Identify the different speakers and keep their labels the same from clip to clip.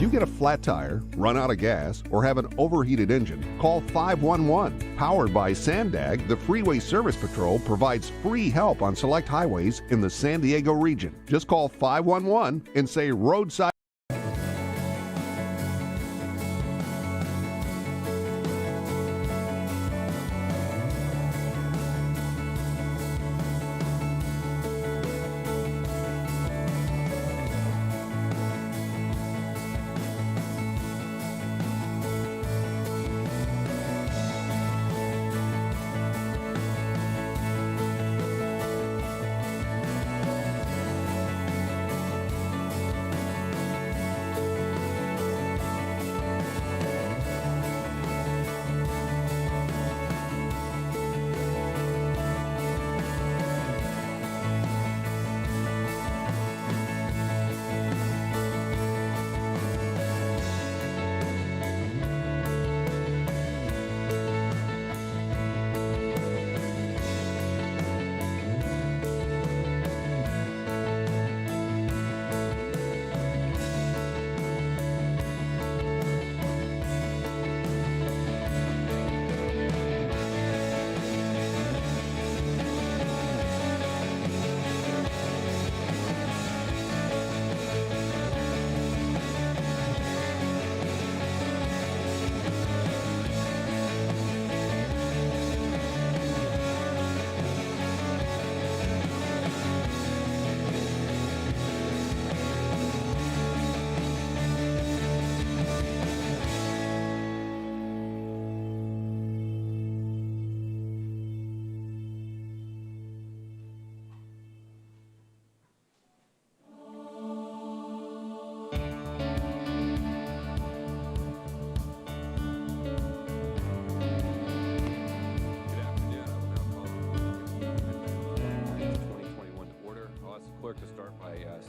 Speaker 1: you get a flat tire, run out of gas, or have an overheated engine, call 511. Powered by Sandag, the Freeway Service Patrol provides free help on select highways in the San Diego region. Just call 511 and say roadside.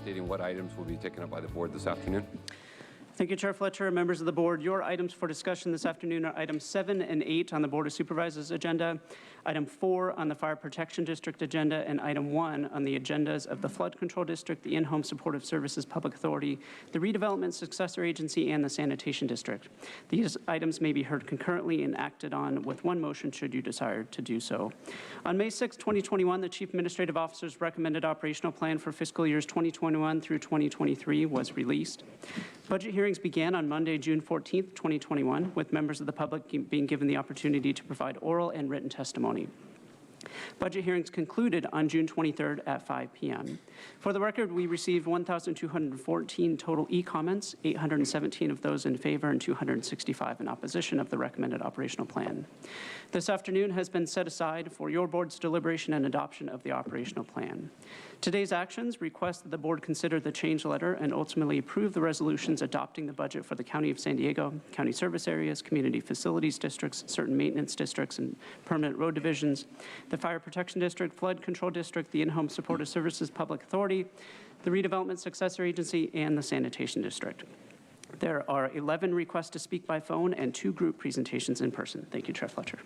Speaker 2: Stating what items will be taken up by the board this afternoon.
Speaker 3: Thank you, Chair Fletcher. Members of the board, your items for discussion this afternoon are items 7 and 8 on the Board of Supervisors agenda, item 4 on the Fire Protection District agenda, and item 1 on the agendas of the Flood Control District, the In-Home Supportive Services Public Authority, the Redevelopment Successor Agency, and the Sanitation District. These items may be heard concurrently and acted on with one motion should you desire to do so. On May 6, 2021, the Chief Administrative Officer's recommended operational plan for fiscal years 2021 through 2023 was released. Budget hearings began on Monday, June 14, 2021, with members of the public being given the opportunity to provide oral and written testimony. Budget hearings concluded on June 23rd at 5 p.m. For the record, we received 1,214 total e-comments, 817 of those in favor and 265 in opposition of the recommended operational plan. This afternoon has been set aside for your board's deliberation and adoption of the operational plan. Today's actions request that the board consider the change letter and ultimately approve the resolutions adopting the budget for the County of San Diego, county service areas, community facilities districts, certain maintenance districts, and permanent road divisions, the Fire Protection District, Flood Control District, the In-Home Supportive Services Public Authority, the Redevelopment Successor Agency, and the Sanitation District. There are 11 requests to speak by phone and 2 group presentations in person. Thank you, Chair Fletcher.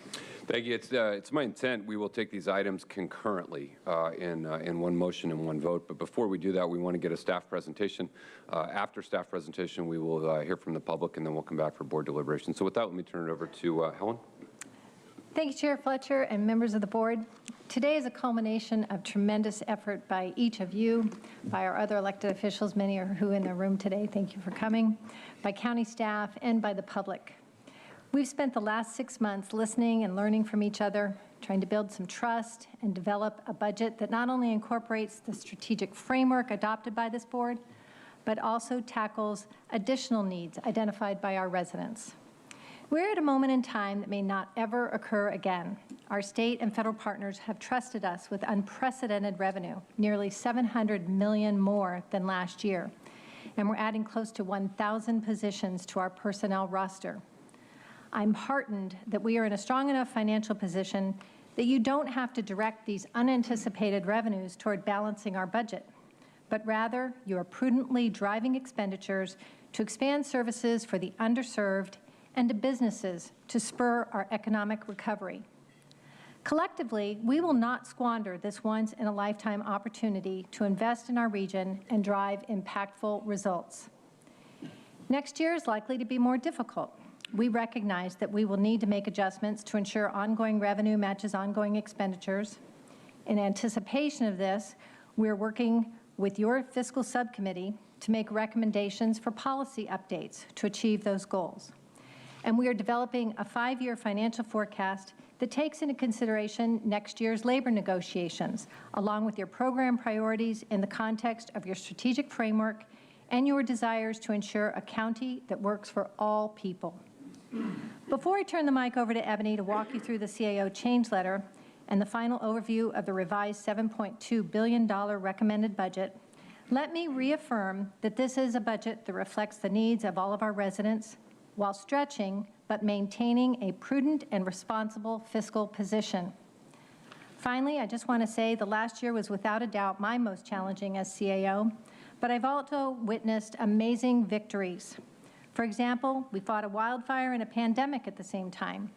Speaker 2: Thank you. It's my intent we will take these items concurrently in one motion and one vote. But before we do that, we want to get a staff presentation. After staff presentation, we will hear from the public, and then we'll come back for board deliberation. So with that, let me turn it over to Helen.
Speaker 4: Thank you, Chair Fletcher and members of the board. Today is a culmination of tremendous effort by each of you, by our other elected officials, many are who in the room today, thank you for coming, by county staff, and by the public. We've spent the last 6 months listening and learning from each other, trying to build some trust and develop a budget that not only incorporates the strategic framework adopted by this board, but also tackles additional needs identified by our residents. We're at a moment in time that may not ever occur again. Our state and federal partners have trusted us with unprecedented revenue, nearly $700 million more than last year. And we're adding close to 1,000 positions to our personnel roster. I'm heartened that we are in a strong enough financial position that you don't have to direct these unanticipated revenues toward balancing our budget, but rather you are prudently driving expenditures to expand services for the underserved and to businesses to spur our economic recovery. Collectively, we will not squander this once-in-a-lifetime opportunity to invest in our region and drive impactful results. Next year is likely to be more difficult. We recognize that we will need to make adjustments to ensure ongoing revenue matches ongoing expenditures. In anticipation of this, we're working with your fiscal subcommittee to make recommendations for policy updates to achieve those goals. And we are developing a 5-year financial forecast that takes into consideration next year's labor negotiations, along with your program priorities in the context of your strategic framework and your desires to ensure a county that works for all people. Before I turn the mic over to Ebony to walk you through the CAO change letter and the final overview of the revised $7.2 billion recommended budget, let me reaffirm that this is a budget that reflects the needs of all of our residents while stretching but maintaining a prudent and responsible fiscal position. Finally, I just want to say the last year was without a doubt my most challenging as CAO, but I've also witnessed amazing victories. For example, we fought a wildfire and a pandemic at the same time.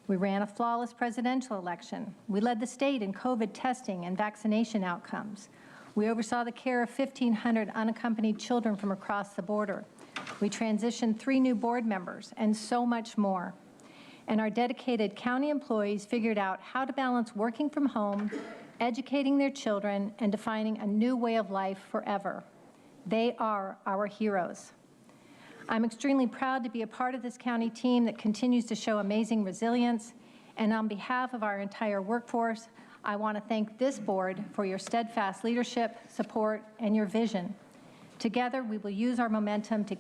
Speaker 4: We ran a flawless presidential election. We led the state in COVID testing and vaccination outcomes. We oversaw the care of 1,500 unaccompanied children from across the border. We transitioned 3 new board members, and so much more. And our dedicated county employees figured out how to balance working from home, educating their children, and defining a new way of life forever. They are our heroes. I'm extremely proud to be a part of this county team that continues to show amazing resilience. And on behalf of our entire workforce, I want to thank this board for your steadfast leadership, support, and your vision. Together, we will use our momentum to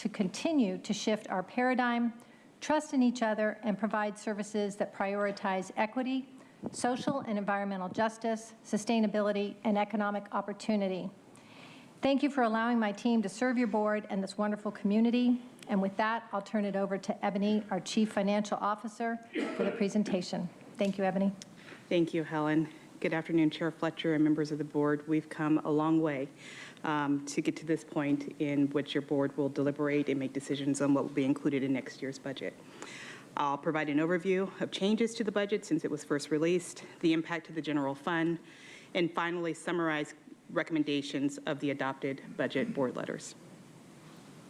Speaker 4: continue to shift our paradigm, trust in each other, and provide services that prioritize equity, social and environmental justice, sustainability, and economic opportunity. Thank you for allowing my team to serve your board and this wonderful community. And with that, I'll turn it over to Ebony, our Chief Financial Officer, for the presentation. Thank you, Ebony.
Speaker 5: Thank you, Helen. Good afternoon, Chair Fletcher and members of the board. We've come a long way to get to this point in which your board will deliberate and make decisions on what will be included in next year's budget. I'll provide an overview of changes to the budget since it was first released, the impact to the general fund, and finally summarize recommendations of the adopted budget board letters.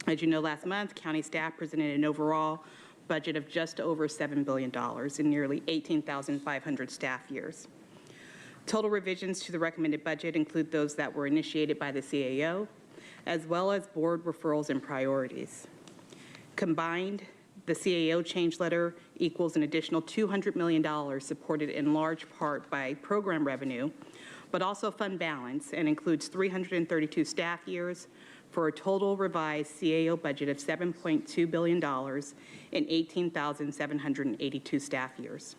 Speaker 5: As you know, last month, county staff presented an overall budget of just over $7 billion in nearly 18,500 staff years. Total revisions to the recommended budget include those that were initiated by the CAO, as well as board referrals and priorities. Combined, the CAO change letter equals an additional $200 million supported in large part by program revenue, but also fund balance, and includes 332 staff years for a total revised CAO budget of $7.2 billion and 18,782 staff years.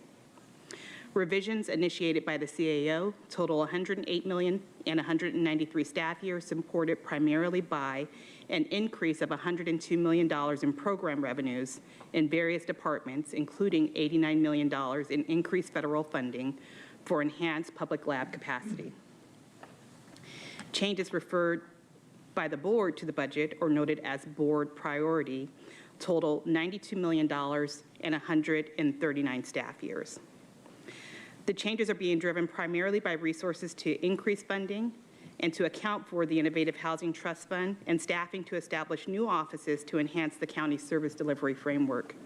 Speaker 5: Revisions initiated by the CAO total 108 million and 193 staff years, supported primarily by an increase of $102 million in program revenues in various departments, including $89 million in increased federal funding for enhanced public lab capacity. Changes referred by the board to the budget or noted as board priority total $92 million and 139 staff years. The changes are being driven primarily by resources to increase funding and to account for the Innovative Housing Trust Fund and staffing to establish new offices to enhance the county's service delivery framework.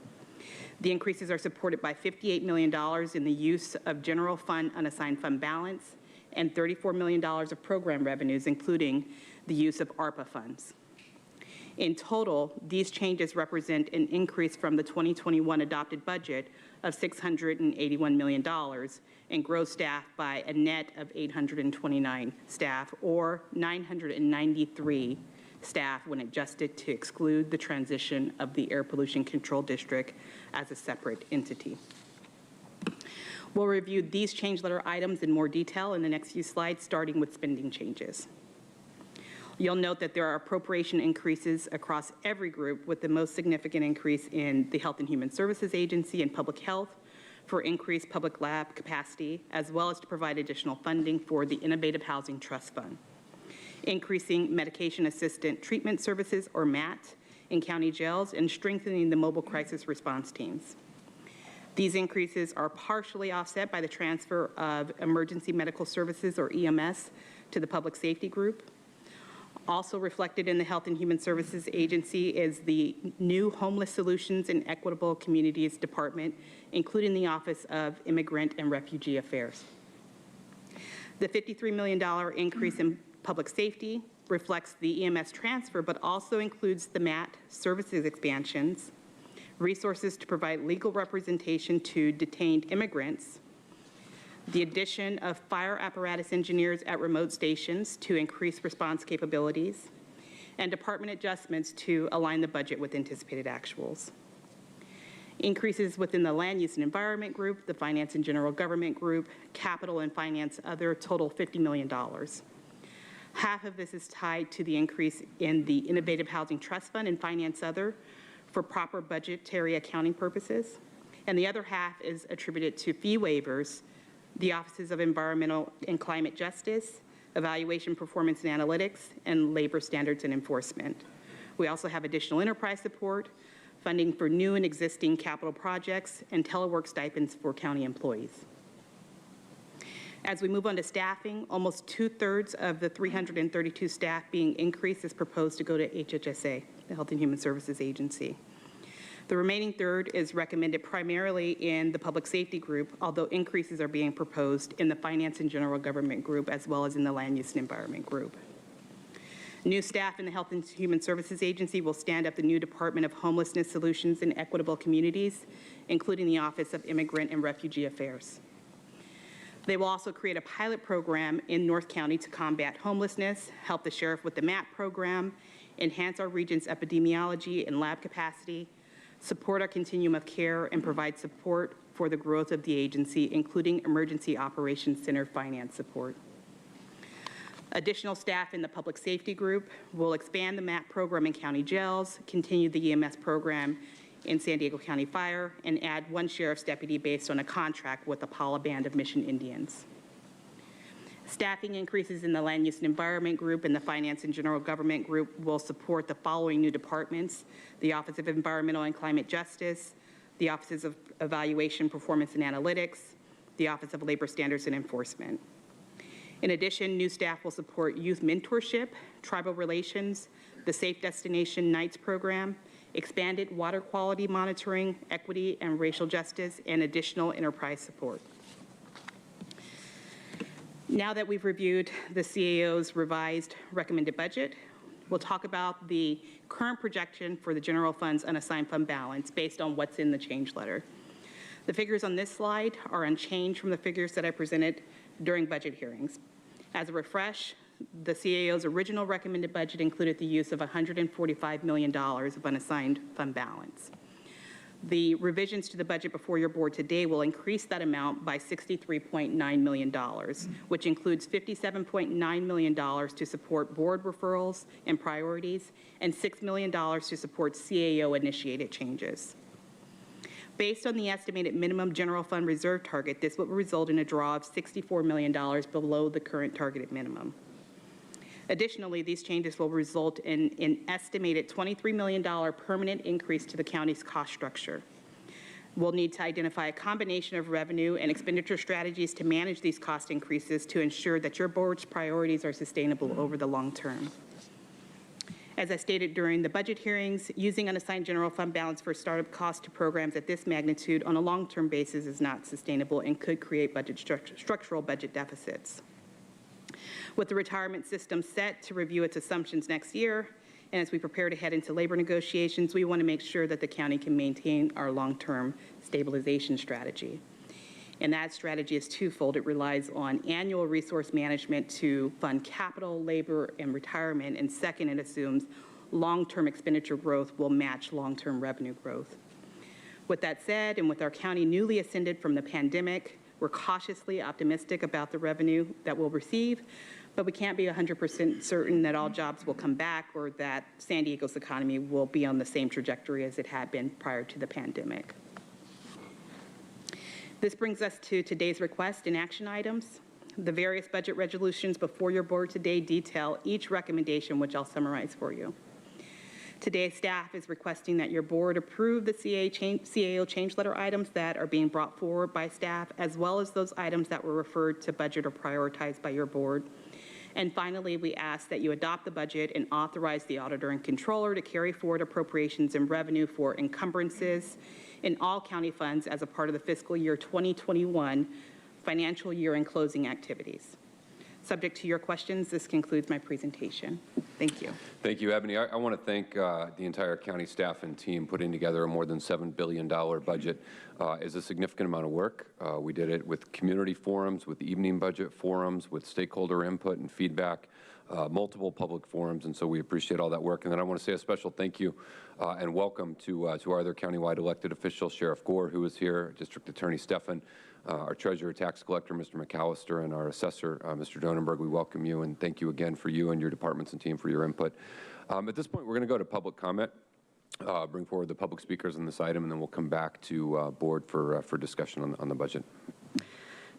Speaker 5: The increases are supported by $58 million in the use of general fund unassigned fund balance and $34 million of program revenues, including the use of ARPA funds. In total, these changes represent an increase from the 2021 adopted budget of $681 million and grow staff by a net of 829 staff, or 993 staff when adjusted to exclude the transition of the Air Pollution Control District as a separate entity. We'll review these change letter items in more detail in the next few slides, starting with spending changes. You'll note that there are appropriation increases across every group, with the most significant increase in the Health and Human Services Agency and Public Health for increased public lab capacity, as well as to provide additional funding for the Innovative Housing Trust Fund. Increasing medication assistant treatment services, or MAT, in county jails, and strengthening the mobile crisis response teams. These increases are partially offset by the transfer of emergency medical services, or EMS, to the public safety group. Also reflected in the Health and Human Services Agency is the new Homeless Solutions and Equitable Communities Department, including the Office of Immigrant and Refugee Affairs. The $53 million increase in public safety reflects the EMS transfer, but also includes the MAT services expansions, resources to provide legal representation to detained immigrants, the addition of fire apparatus engineers at remote stations to increase response capabilities, and department adjustments to align the budget with anticipated actuals. Increases within the Land Use and Environment Group, the Finance and General Government Group, Capital and Finance Other total $50 million. Half of this is tied to the increase in the Innovative Housing Trust Fund and Finance Other for proper budgetary accounting purposes, and the other half is attributed to fee waivers, the Offices of Environmental and Climate Justice, Evaluation, Performance and Analytics, and Labor Standards and Enforcement. We also have additional enterprise support, funding for new and existing capital projects, and telework stipends for county employees. As we move on to staffing, almost 2/3 of the 332 staff being increased is proposed to go to HHSA, the Health and Human Services Agency. The remaining third is recommended primarily in the Public Safety Group, although increases are being proposed in the Finance and General Government Group as well as in the Land Use and Environment Group. New staff in the Health and Human Services Agency will stand up the new Department of Homelessness Solutions and Equitable Communities, including the Office of Immigrant and Refugee Affairs. They will also create a pilot program in North County to combat homelessness, help the sheriff with the MAP program, enhance our region's epidemiology and lab capacity, support our continuum of care, and provide support for the growth of the agency, including Emergency Operations Center finance support. Additional staff in the Public Safety Group will expand the MAP program in county jails, continue the EMS program in San Diego County Fire, and add one sheriff's deputy based on a contract with the Paula Band of Mission Indians. Staffing increases in the Land Use and Environment Group and the Finance and General Government Group will support the following new departments: the Office of Environmental and Climate Justice, the Offices of Evaluation, Performance and Analytics, the Office of Labor Standards and Enforcement. In addition, new staff will support youth mentorship, tribal relations, the Safe Destination Nights program, expanded water quality monitoring, equity and racial justice, and additional enterprise support. Now that we've reviewed the CAO's revised recommended budget, we'll talk about the current projection for the general fund's unassigned fund balance based on what's in the change letter. The figures on this slide are unchanged from the figures that I presented during budget hearings. As a refresh, the CAO's original recommended budget included the use of $145 million of unassigned fund balance. The revisions to the budget before your board today will increase that amount by $63.9 million, which includes $57.9 million to support board referrals and priorities, and $6 million to support CAO-initiated changes. Based on the estimated minimum general fund reserve target, this will result in a draw of $64 million below the current targeted minimum. Additionally, these changes will result in an estimated $23 million permanent increase to the county's cost structure. We'll need to identify a combination of revenue and expenditure strategies to manage these cost increases to ensure that your board's priorities are sustainable over the long term. As I stated during the budget hearings, using unassigned general fund balance for startup costs to programs at this magnitude on a long-term basis is not sustainable and could create structural budget deficits. With the retirement system set to review its assumptions next year, and as we prepare to head into labor negotiations, we want to make sure that the county can maintain our long-term stabilization strategy. And that strategy is twofold. It relies on annual resource management to fund capital, labor, and retirement. And second, it assumes long-term expenditure growth will match long-term revenue growth. With that said, and with our county newly ascended from the pandemic, we're cautiously optimistic about the revenue that we'll receive, but we can't be 100% certain that all jobs will come back or that San Diego's economy will be on the same trajectory as it had been prior to the pandemic. This brings us to today's request and action items. The various budget resolutions before your board today detail each recommendation, which I'll summarize for you. Today, staff is requesting that your board approve the CAO change letter items that are being brought forward by staff, as well as those items that were referred to budget or prioritized by your board. And finally, we ask that you adopt the budget and authorize the auditor and controller to carry forward appropriations and revenue for encumbrances in all county funds as a part of the fiscal year 2021 financial year and closing activities. Subject to your questions, this concludes my presentation. Thank you.
Speaker 2: Thank you, Ebony. I want to thank the entire county staff and team. Putting together a more than $7 billion budget is a significant amount of work. We did it with community forums, with evening budget forums, with stakeholder input and feedback, multiple public forums, and so we appreciate all that work. And then I want to say a special thank you and welcome to our other countywide elected officials, Sheriff Gore, who is here, District Attorney Stephan, our Treasurer, Tax Collector, Mr. McAllister, and our Assessor, Mr. Donenberg. We welcome you and thank you again for you and your departments and team for your input. At this point, we're going to go to public comment, bring forward the public speakers on this item, and then we'll come back to board for discussion on the budget.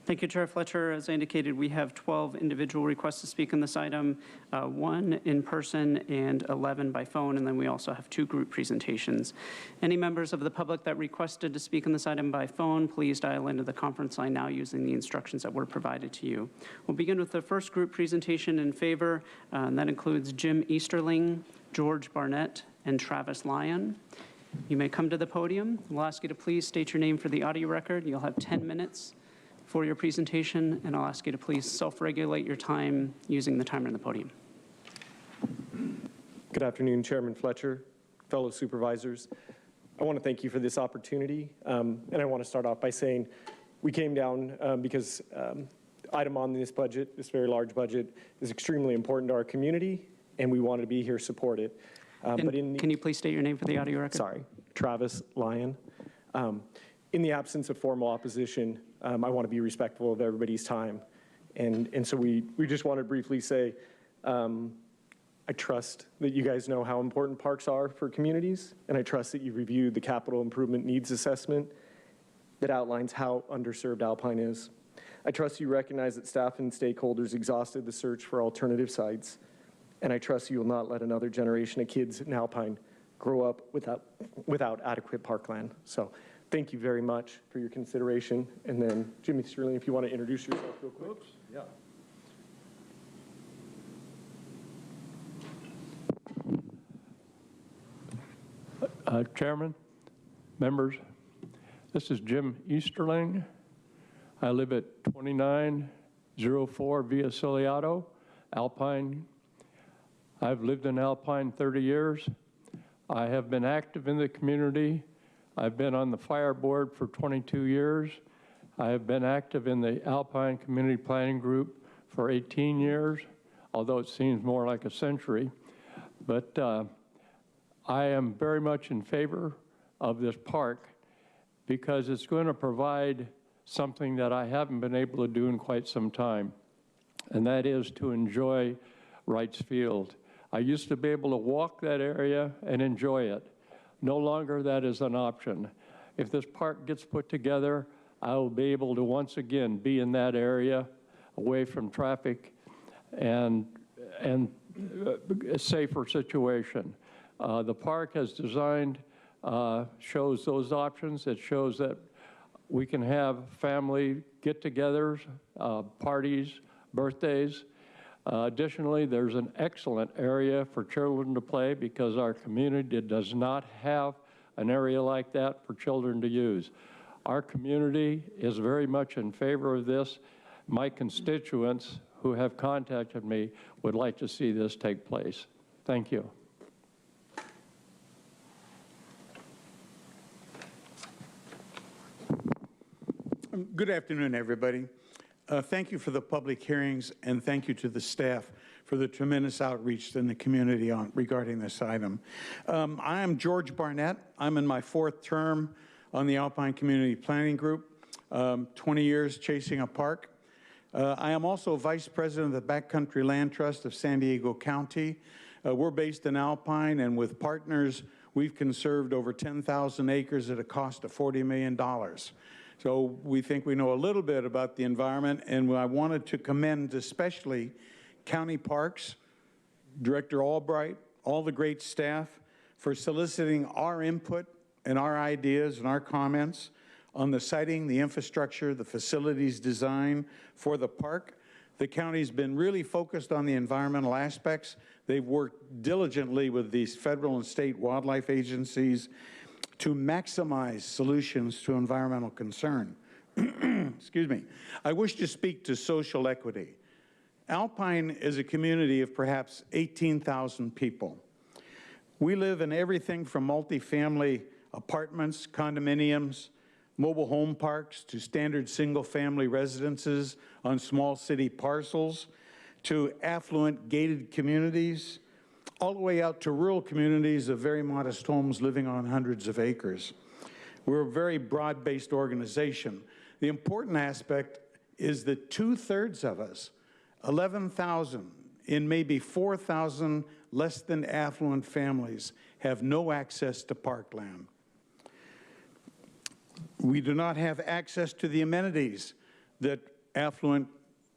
Speaker 3: Thank you, Chair Fletcher. As I indicated, we have 12 individual requests to speak on this item, 1 in person and 11 by phone, and then we also have 2 group presentations. Any members of the public that requested to speak on this item by phone, please dial into the conference line now using the instructions that were provided to you. We'll begin with the first group presentation in favor, and that includes Jim Easterling, George Barnett, and Travis Lyon. You may come to the podium. We'll ask you to please state your name for the audio record. You'll have 10 minutes for your presentation, and I'll ask you to please self-regulate your time using the timer on the podium.
Speaker 6: Good afternoon, Chairman Fletcher, fellow supervisors. I want to thank you for this opportunity, and I want to start off by saying we came down because item on this budget, this very large budget, is extremely important to our community, and we wanted to be here to support it.
Speaker 3: Can you please state your name for the audio record?
Speaker 6: Sorry, Travis Lyon. In the absence of formal opposition, I want to be respectful of everybody's time. And so we just want to briefly say, I trust that you guys know how important parks are for communities, and I trust that you reviewed the capital improvement needs assessment that outlines how underserved Alpine is. I trust you recognize that staff and stakeholders exhausted the search for alternative sites, and I trust you will not let another generation of kids in Alpine grow up without adequate parkland. So thank you very much for your consideration. And then, Jimmy Sterling, if you want to introduce yourself real quick.
Speaker 7: Oops. Yeah. Chairman, members, this is Jim Easterling. I live at 2904 Via Ciliato, Alpine. I've lived in Alpine 30 years. I have been active in the community. I've been on the fire board for 22 years. I have been active in the Alpine Community Planning Group for 18 years, although it seems more like a century. But I am very much in favor of this park because it's going to provide something that I haven't been able to do in quite some time, and that is to enjoy Wrights Field. I used to be able to walk that area and enjoy it. No longer that is an option. If this park gets put together, I will be able to once again be in that area, away from traffic, and a safer situation. The park has designed, shows those options. It shows that we can have family get-togethers, parties, birthdays. Additionally, there's an excellent area for children to play because our community does not have an area like that for children to use. Our community is very much in favor of this. My constituents who have contacted me would like to see this take place. Thank you.
Speaker 8: Good afternoon, everybody. Thank you for the public hearings, and thank you to the staff for the tremendous outreach in the community regarding this item. I am George Barnett. I'm in my 4th term on the Alpine Community Planning Group, 20 years chasing a park. I am also Vice President of the Backcountry Land Trust of San Diego County. We're based in Alpine, and with partners, we've conserved over 10,000 acres at a cost of $40 million. So we think we know a little bit about the environment, and I wanted to commend especially County Parks, Director Albright, all the great staff for soliciting our input and our ideas and our comments on the siting, the infrastructure, the facilities design for the park. The county's been really focused on the environmental aspects. They've worked diligently with these federal and state wildlife agencies to maximize solutions to environmental concern. Excuse me. I wish to speak to social equity. Alpine is a community of perhaps 18,000 people. We live in everything from multifamily apartments, condominiums, mobile home parks, to standard single-family residences on small city parcels, to affluent gated communities, all the way out to rural communities of very modest homes living on hundreds of acres. We're a very broad-based organization. The important aspect is that 2/3 of us, 11,000 in maybe 4,000 less than affluent families, have no access to parkland. We do not have access to the amenities that affluent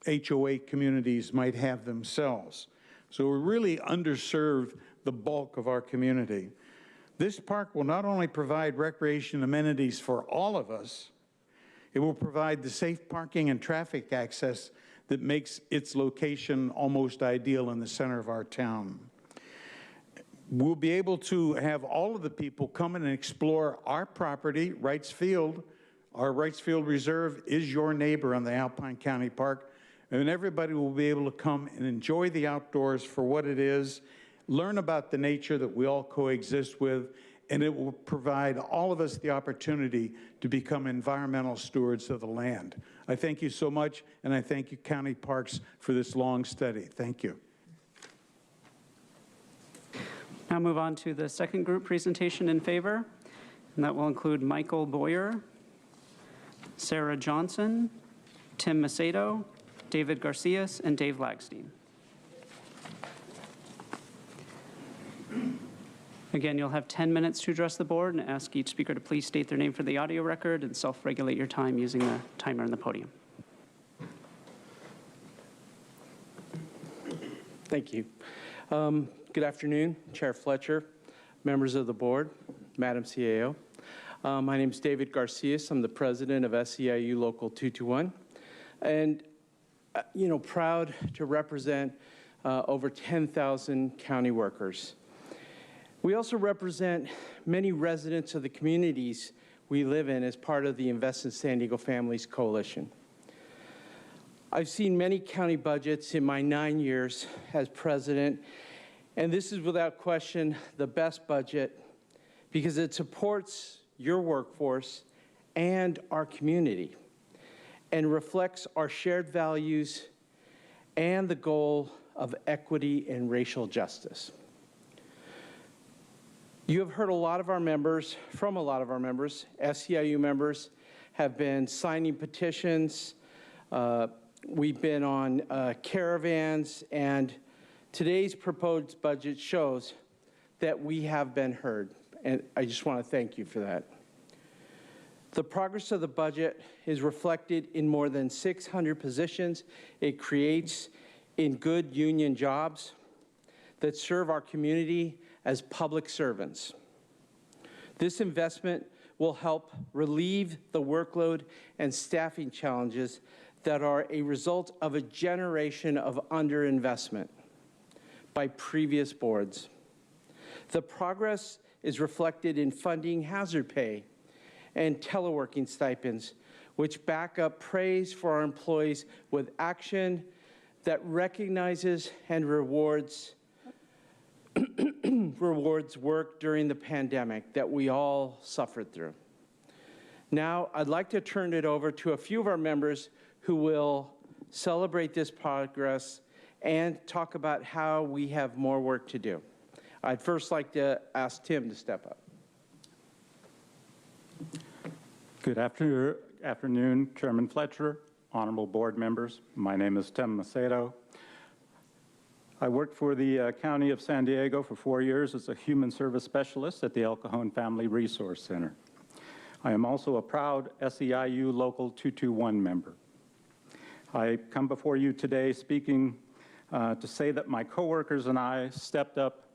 Speaker 8: HOA communities might have themselves. So we're really underserved the bulk of our community. This park will not only provide recreation amenities for all of us, it will provide the safe parking and traffic access that makes its location almost ideal in the center of our town. We'll be able to have all of the people come in and explore our property, Wrights Field. Our Wrights Field Reserve is your neighbor on the Alpine County Park, and everybody will be able to come and enjoy the outdoors for what it is, learn about the nature that we all coexist with, and it will provide all of us the opportunity to become environmental stewards of the land. I thank you so much, and I thank you, County Parks, for this long study. Thank you.
Speaker 3: Now move on to the second group presentation in favor, and that will include Michael Boyer, Sarah Johnson, Tim Macedo, David Garcias, and Dave Lagstein. Again, you'll have 10 minutes to address the board, and ask each speaker to please state their name for the audio record and self-regulate your time using the timer on the podium.
Speaker 9: Thank you. Good afternoon, Chair Fletcher, members of the board, Madam CAO. My name is David Garcias. I'm the president of SEIU Local 221, and proud to represent over 10,000 county workers. We also represent many residents of the communities we live in as part of the Invest in San Diego Families Coalition. I've seen many county budgets in my 9 years as president, and this is without question the best budget because it supports your workforce and our community and reflects our shared values and the goal of equity and racial justice. You have heard from a lot of our members, SEIU members have been signing petitions, we've been on caravans, and today's proposed budget shows that we have been heard, and I just want to thank you for that. The progress of the budget is reflected in more than 600 positions it creates in good union jobs that serve our community as public servants. This investment will help relieve the workload and staffing challenges that are a result of a generation of underinvestment by previous boards. The progress is reflected in funding hazard pay and teleworking stipends, which back up praise for our employees with action that recognizes and rewards work during the pandemic that we all suffered through. Now, I'd like to turn it over to a few of our members who will celebrate this progress and talk about how we have more work to do. I'd first like to ask Tim to step up.
Speaker 10: Good afternoon, Chairman Fletcher, honorable board members. My name is Tim Macedo. I worked for the County of San Diego for 4 years as a human service specialist at the El Cajon Family Resource Center. I am also a proud SEIU Local 221 member. I come before you today speaking to say that my coworkers and I stepped up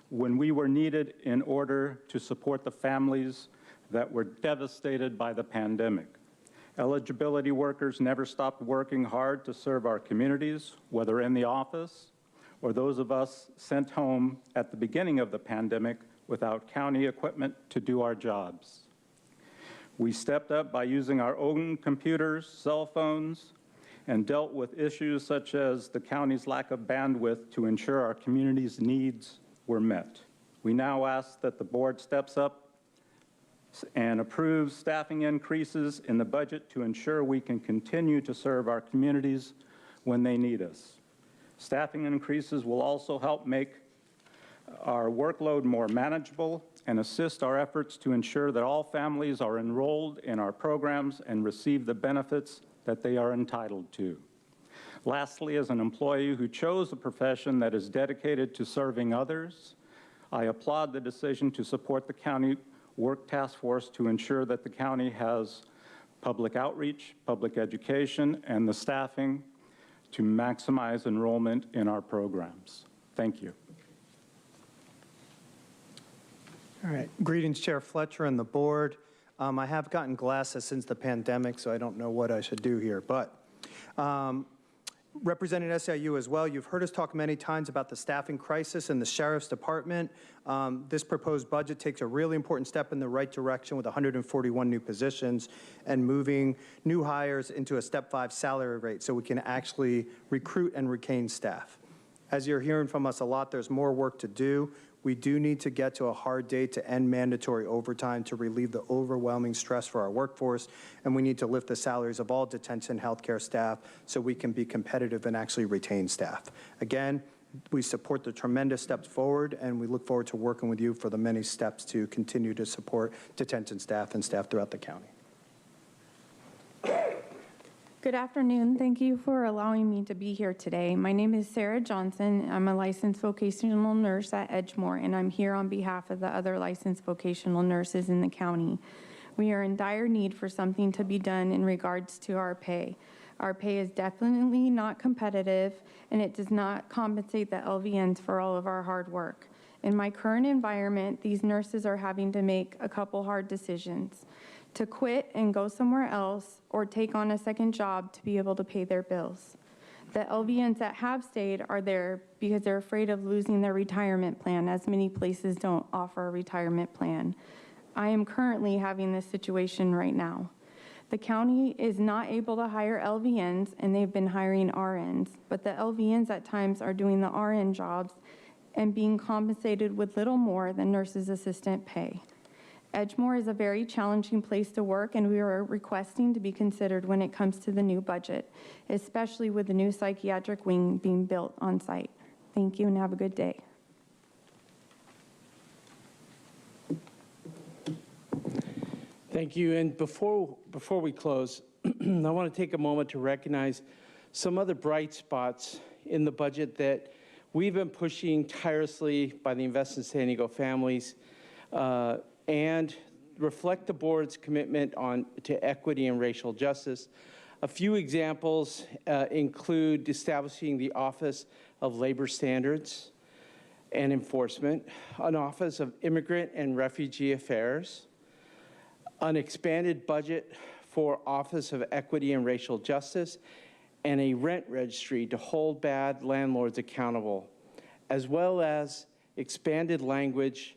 Speaker 10: when we were needed in order to support the families that were devastated by the pandemic. Eligibility workers never stopped working hard to serve our communities, whether in the office or those of us sent home at the beginning of the pandemic without county equipment to do our jobs. We stepped up by using our own computers, cell phones, and dealt with issues such as the county's lack of bandwidth to ensure our community's needs were met. We now ask that the board steps up and approves staffing increases in the budget to ensure we can continue to serve our communities when they need us. Staffing increases will also help make our workload more manageable and assist our efforts to ensure that all families are enrolled in our programs and receive the benefits that they are entitled to. Lastly, as an employee who chose a profession that is dedicated to serving others, I applaud the decision to support the county work task force to ensure that the county has public outreach, public education, and the staffing to maximize enrollment in our programs. Thank you.
Speaker 11: All right. Greetings, Chair Fletcher and the board. I have gotten glasses since the pandemic, so I don't know what I should do here. But representing SIU as well, you've heard us talk many times about the staffing crisis in the Sheriff's Department. This proposed budget takes a really important step in the right direction with 141 new positions and moving new hires into a Step 5 salary rate so we can actually recruit and retain staff. As you're hearing from us a lot, there's more work to do. We do need to get to a hard date to end mandatory overtime to relieve the overwhelming stress for our workforce, and we need to lift the salaries of all detention healthcare staff so we can be competitive and actually retain staff. Again, we support the tremendous steps forward, and we look forward to working with you for the many steps to continue to support detention staff and staff throughout the county.
Speaker 12: Good afternoon. Thank you for allowing me to be here today. My name is Sarah Johnson. I'm a licensed vocational nurse at Edgemore, and I'm here on behalf of the other licensed vocational nurses in the county. We are in dire need for something to be done in regards to our pay. Our pay is definitely not competitive, and it does not compensate the LVNs for all of our hard work. In my current environment, these nurses are having to make a couple hard decisions: to quit and go somewhere else, or take on a second job to be able to pay their bills. The LVNs that have stayed are there because they're afraid of losing their retirement plan, as many places don't offer a retirement plan. I am currently having this situation right now. The county is not able to hire LVNs, and they've been hiring RNs, but the LVNs at times are doing the RN jobs and being compensated with little more than nurses' assistant pay. Edgemore is a very challenging place to work, and we are requesting to be considered when it comes to the new budget, especially with the new psychiatric wing being built on site. Thank you and have a good day.
Speaker 9: Thank you. And before we close, I want to take a moment to recognize some other bright spots in the budget that we've been pushing tirelessly by the Invest in San Diego families, and reflect the board's commitment to equity and racial justice. A few examples include establishing the Office of Labor Standards and Enforcement, an Office of Immigrant and Refugee Affairs, an expanded budget for Office of Equity and Racial Justice, and a rent registry to hold bad landlords accountable, as well as expanded language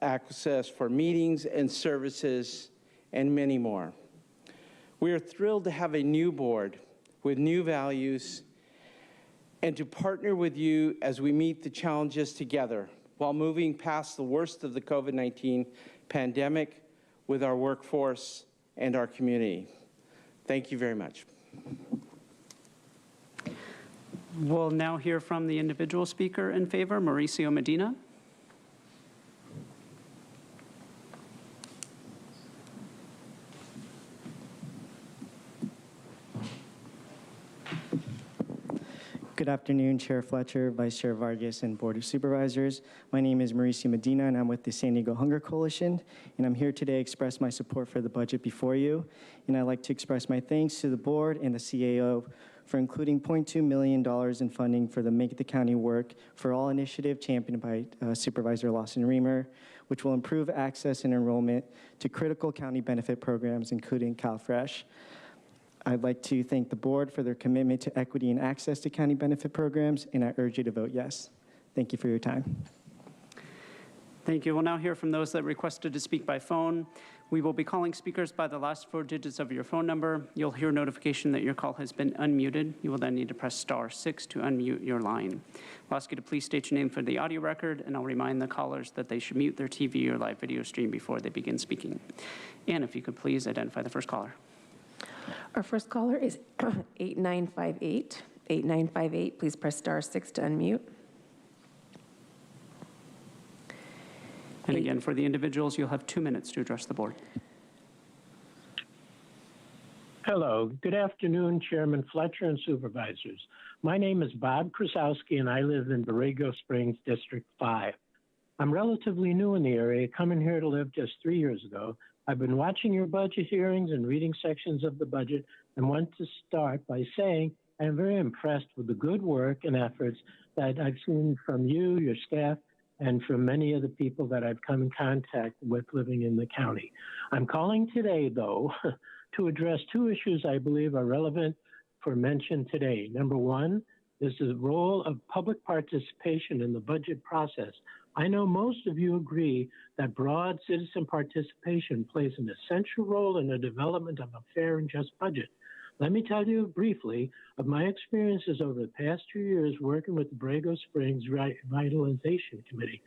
Speaker 9: access for meetings and services, and many more. We are thrilled to have a new board with new values and to partner with you as we meet the challenges together while moving past the worst of the COVID-19 pandemic with our workforce and our community. Thank you very much.
Speaker 3: We'll now hear from the individual speaker in favor, Mauricio Medina.
Speaker 13: Good afternoon, Chair Fletcher, Vice Chair Vargas, and Board of Supervisors. My name is Mauricio Medina, and I'm with the San Diego Hunger Coalition, and I'm here today to express my support for the budget before you. And I'd like to express my thanks to the board and the CAO for including $0.2 million in funding for the Make the County Work for All initiative championed by Supervisor Lawson Reamer, which will improve access and enrollment to critical county benefit programs, including CalFresh. I'd like to thank the board for their commitment to equity and access to county benefit programs, and I urge you to vote yes. Thank you for your time.
Speaker 3: Thank you. We'll now hear from those that requested to speak by phone. We will be calling speakers by the last 4 digits of your phone number. You'll hear notification that your call has been unmuted. You will then need to press *6 to unmute your line. I'll ask you to please state your name for the audio record, and I'll remind the callers that they should mute their TV or live video stream before they begin speaking. And if you could please identify the first caller.
Speaker 14: Our first caller is 8958. 8958, please press *6 to unmute.
Speaker 3: And again, for the individuals, you'll have 2 minutes to address the board.
Speaker 15: Hello. Good afternoon, Chairman Fletcher and Supervisors. My name is Bob Krasowski, and I live in Borrego Springs, District 5. I'm relatively new in the area, coming here to live just 3 years ago. I've been watching your budget hearings and reading sections of the budget, and want to start by saying I am very impressed with the good work and efforts that I've seen from you, your staff, and from many of the people that I've come in contact with living in the county. I'm calling today, though, to address 2 issues I believe are relevant for mention today. Number 1 is the role of public participation in the budget process. I know most of you agree that broad citizen participation plays an essential role in the development of a fair and just budget. Let me tell you briefly of my experiences over the past 2 years working with the Borrego Springs Revitalization Committee.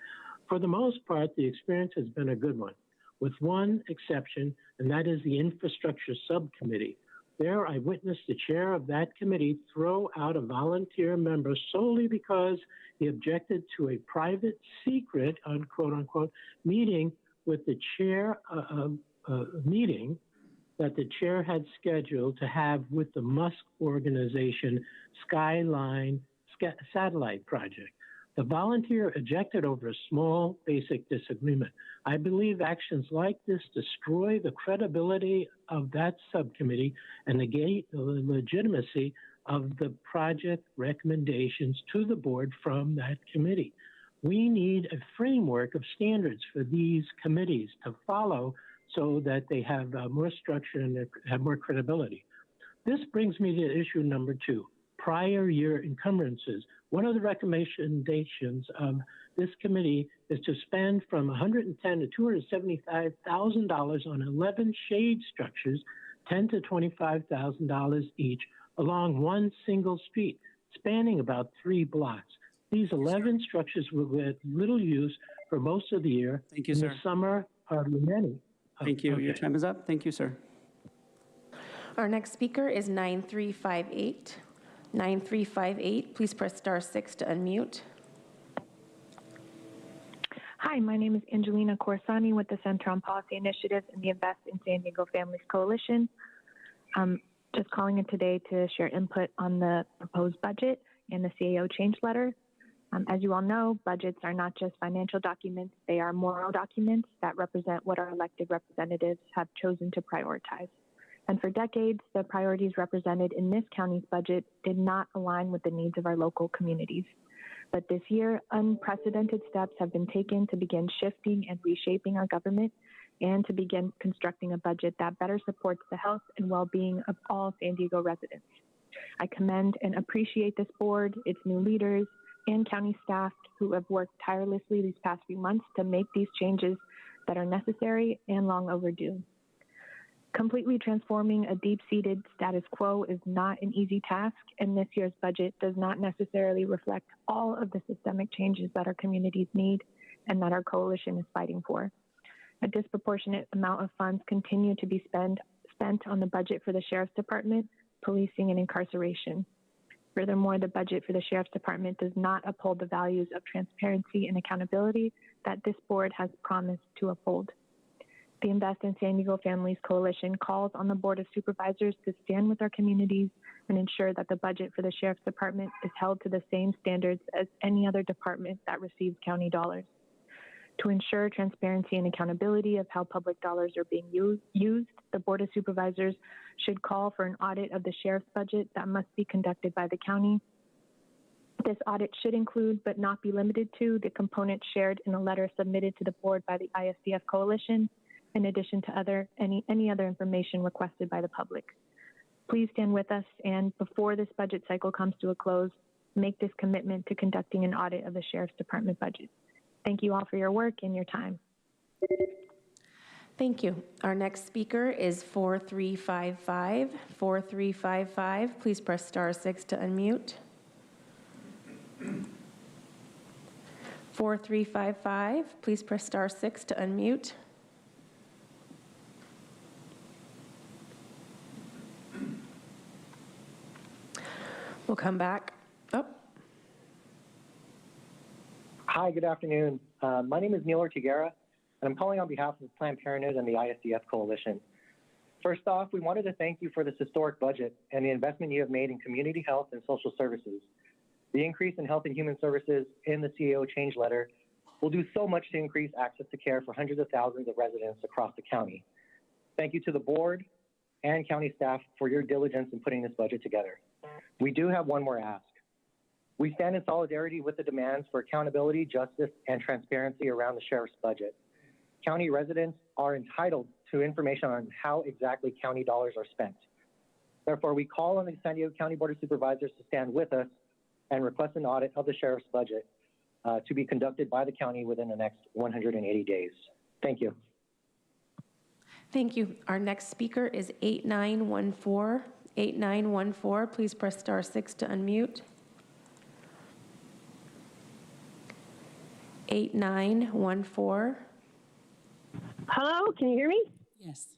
Speaker 15: For the most part, the experience has been a good one, with one exception, and that is the Infrastructure Subcommittee. There, I witnessed the chair of that committee throw out a volunteer member solely because he objected to a private, secret, unquote, unquote, meeting with the chair meeting that the chair had scheduled to have with the Musk organization Skyline Satellite Project. The volunteer ejected over a small, basic disagreement. I believe actions like this destroy the credibility of that subcommittee and negate the legitimacy of the project recommendations to the board from that committee. We need a framework of standards for these committees to follow so that they have more structure and have more credibility. This brings me to issue number 2, prior year encumbrances. One of the recommendations of this committee is to spend from $110,000 to $275,000 on 11 shade structures, $10,000 to $25,000 each, along one single street, spanning about 3 blocks. These 11 structures will get little use for most of the year.
Speaker 3: Thank you,
Speaker 15: in
Speaker 3: sir.
Speaker 15: the summer, hardly many.
Speaker 3: Thank you.
Speaker 15: Okay.
Speaker 3: Your time is up. Thank you, sir.
Speaker 14: Our next speaker is 9358. 9358, please press *6 to unmute.
Speaker 16: Hi, my name is Angelina Corsani with the Center on Policy Initiatives and the Invest in San Diego Families Coalition. Just calling in today to share input on the proposed budget and the CAO change letter. As you all know, budgets are not just financial documents, they are moral documents that represent what our elected representatives have chosen to prioritize. And for decades, the priorities represented in this county's budget did not align with the needs of our local communities. But this year, unprecedented steps have been taken to begin shifting and reshaping our government and to begin constructing a budget that better supports the health and well-being of all San Diego residents. I commend and appreciate this board, its new leaders, and county staff who have worked tirelessly these past few months to make these changes that are necessary and long overdue. Completely transforming a deep-seated status quo is not an easy task, and this year's budget does not necessarily reflect all of the systemic changes that our communities need and that our coalition is fighting for. A disproportionate amount of funds continue to be spent on the budget for the Sheriff's Department, policing, and incarceration. Furthermore, the budget for the Sheriff's Department does not uphold the values of transparency and accountability that this board has promised to uphold. The Invest in San Diego Families Coalition calls on the Board of Supervisors to stand with our communities and ensure that the budget for the Sheriff's Department is held to the same standards as any other department that receives county dollars. To ensure transparency and accountability of how public dollars are being used, the Board of Supervisors should call for an audit of the sheriff's budget that must be conducted by the county. This audit should include, but not be limited to, the components shared in a letter submitted to the board by the ISDF Coalition, in addition to any other information requested by the public. Please stand with us, and before this budget cycle comes to a close, make this commitment to conducting an audit of the Sheriff's Department budget. Thank you all for your work and your time.
Speaker 14: Thank you. Our next speaker is 4355. 4355, please press *6 to unmute. 4355, please press *6 to unmute. We'll come back. Oh.
Speaker 17: Hi, good afternoon. My name is Neil Ortigera, and I'm calling on behalf of Planned Parenthood and the ISDF Coalition. First off, we wanted to thank you for this historic budget and the investment you have made in community health and social services. The increase in health and human services in the CAO change letter will do so much to increase access to care for hundreds of thousands of residents across the county. Thank you to the board and county staff for your diligence in putting this budget together. We do have one more ask. We stand in solidarity with the demands for accountability, justice, and transparency around the sheriff's budget. County residents are entitled to information on how exactly county dollars are spent. Therefore, we call on the San Diego County Board of Supervisors to stand with us and request an audit of the sheriff's budget to be conducted by the county within the next 180 days. Thank you.
Speaker 14: Thank you. Our next speaker is 8914. 8914, please press *6 to unmute. 8914.
Speaker 18: Hello, can you hear me?
Speaker 19: Yes.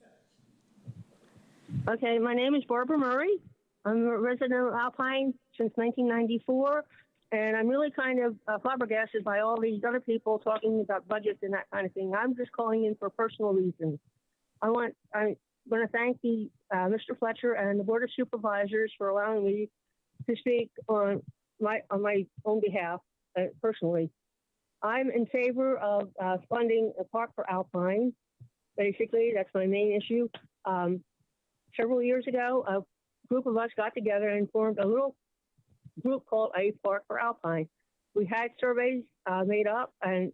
Speaker 18: Okay, my name is Barbara Murray. I'm a resident of Alpine since 1994, and I'm really kind of flabbergasted by all these other people talking about budgets and that kind of thing. I'm just calling in for personal reasons. I want to thank Mr. Fletcher and the Board of Supervisors for allowing me to speak on my own behalf personally. I'm in favor of funding a park for Alpine. Basically, that's my main issue. Several years ago, a group of us got together and formed a little group called A Park for Alpine. We had surveys made up, and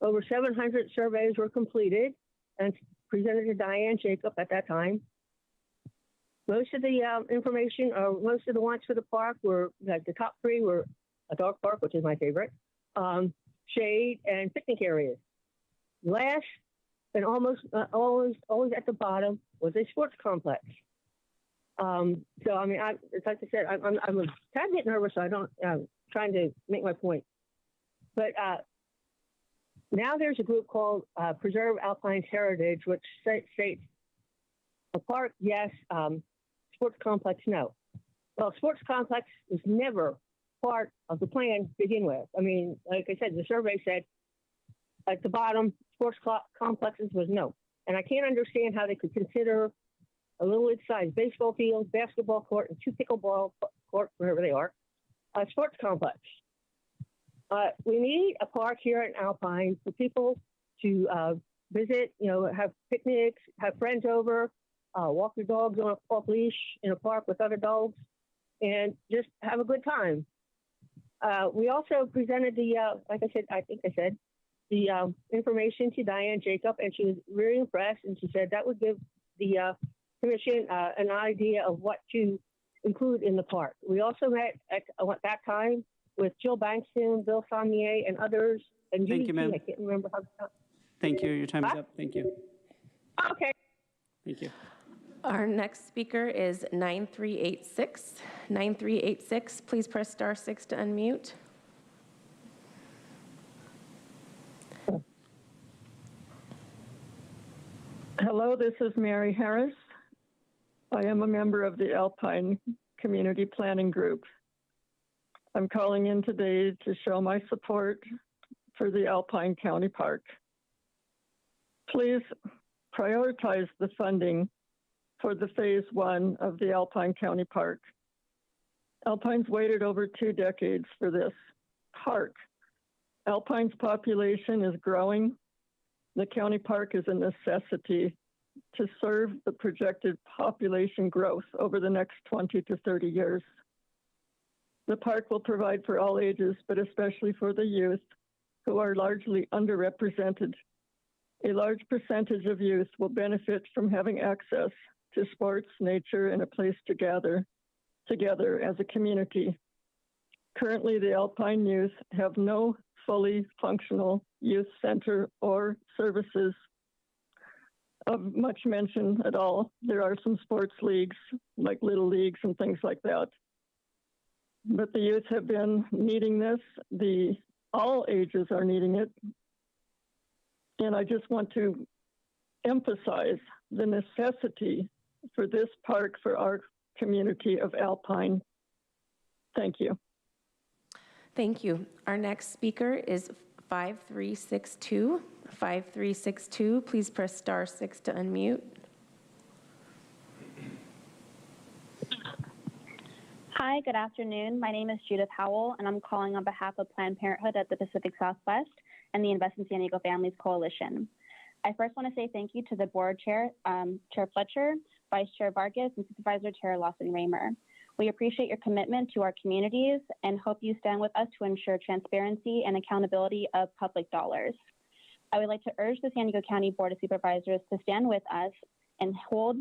Speaker 18: over 700 surveys were completed and presented to Diane Jacob at that time. Most of the information, or most of the wants for the park were, like the top three were a dog park, which is my favorite, shade, and picnic areas. Last, and almost always at the bottom, was a sports complex. So, I mean, it's like I said, I'm a tad bit nervous, so I don't, trying to make my point. But now there's a group called Preserve Alpine's Heritage, which states a park, yes, sports complex, no. Well, sports complex was never part of the plan to begin with. I mean, like I said, the survey said at the bottom, sports complexes was no. And I can't understand how they could consider a little sized baseball field, basketball court, and 2 pickleball courts, wherever they are, a sports complex. We need a park here in Alpine for people to visit, have picnics, have friends over, walk their dogs on off leash in a park with other dogs, and just have a good time. We also presented like I said, the information to Diane Jacob, and she was really impressed, and she said that would give the commission an idea of what to include in the park. We also met at that time with Jill Bankston, Bill Saunier, and others. And
Speaker 3: Thank you, ma'am.
Speaker 18: I can't remember how to.
Speaker 3: Thank you. Your time is up. Thank you.
Speaker 18: Okay.
Speaker 3: Thank you.
Speaker 14: Our next speaker is 9386. 9386, please press *6 to unmute.
Speaker 20: Hello, this is Mary Harris. I am a member of the Alpine Community Planning Group. I'm calling in today to show my support for the Alpine County Park. Please prioritize the funding for the Phase 1 of the Alpine County Park. Alpine's waited over 2 decades for this park. Alpine's population is growing. The county park is a necessity to serve the projected population growth over the next 20 to 30 years. The park will provide for all ages, but especially for the youth, who are largely underrepresented. A large percentage of youth will benefit from having access to sports, nature, and a place to gather together as a community. Currently, the Alpine youth have no fully functional youth center or services of much mention at all. There are some sports leagues, like little leagues and things like that. But the youth have been needing this. All ages are needing it. And I just want to emphasize the necessity for this park for our community of Alpine. Thank you.
Speaker 14: Thank you. Our next speaker is 5362. 5362, please press star 6 to unmute.
Speaker 19: Hi, good afternoon. My name is Judith Howell, and I'm calling on behalf of Planned Parenthood at the Pacific Southwest and the Invest in San Diego Families Coalition. I first want to say thank you to the board chair, Chair Fletcher, Vice Chair Vargas, and Supervisor Chair Lawson-Raymer. We appreciate your commitment to our communities and hope you stand with us to ensure transparency and accountability of public dollars. I would like to urge the San Diego County Board of Supervisors to stand with us and hold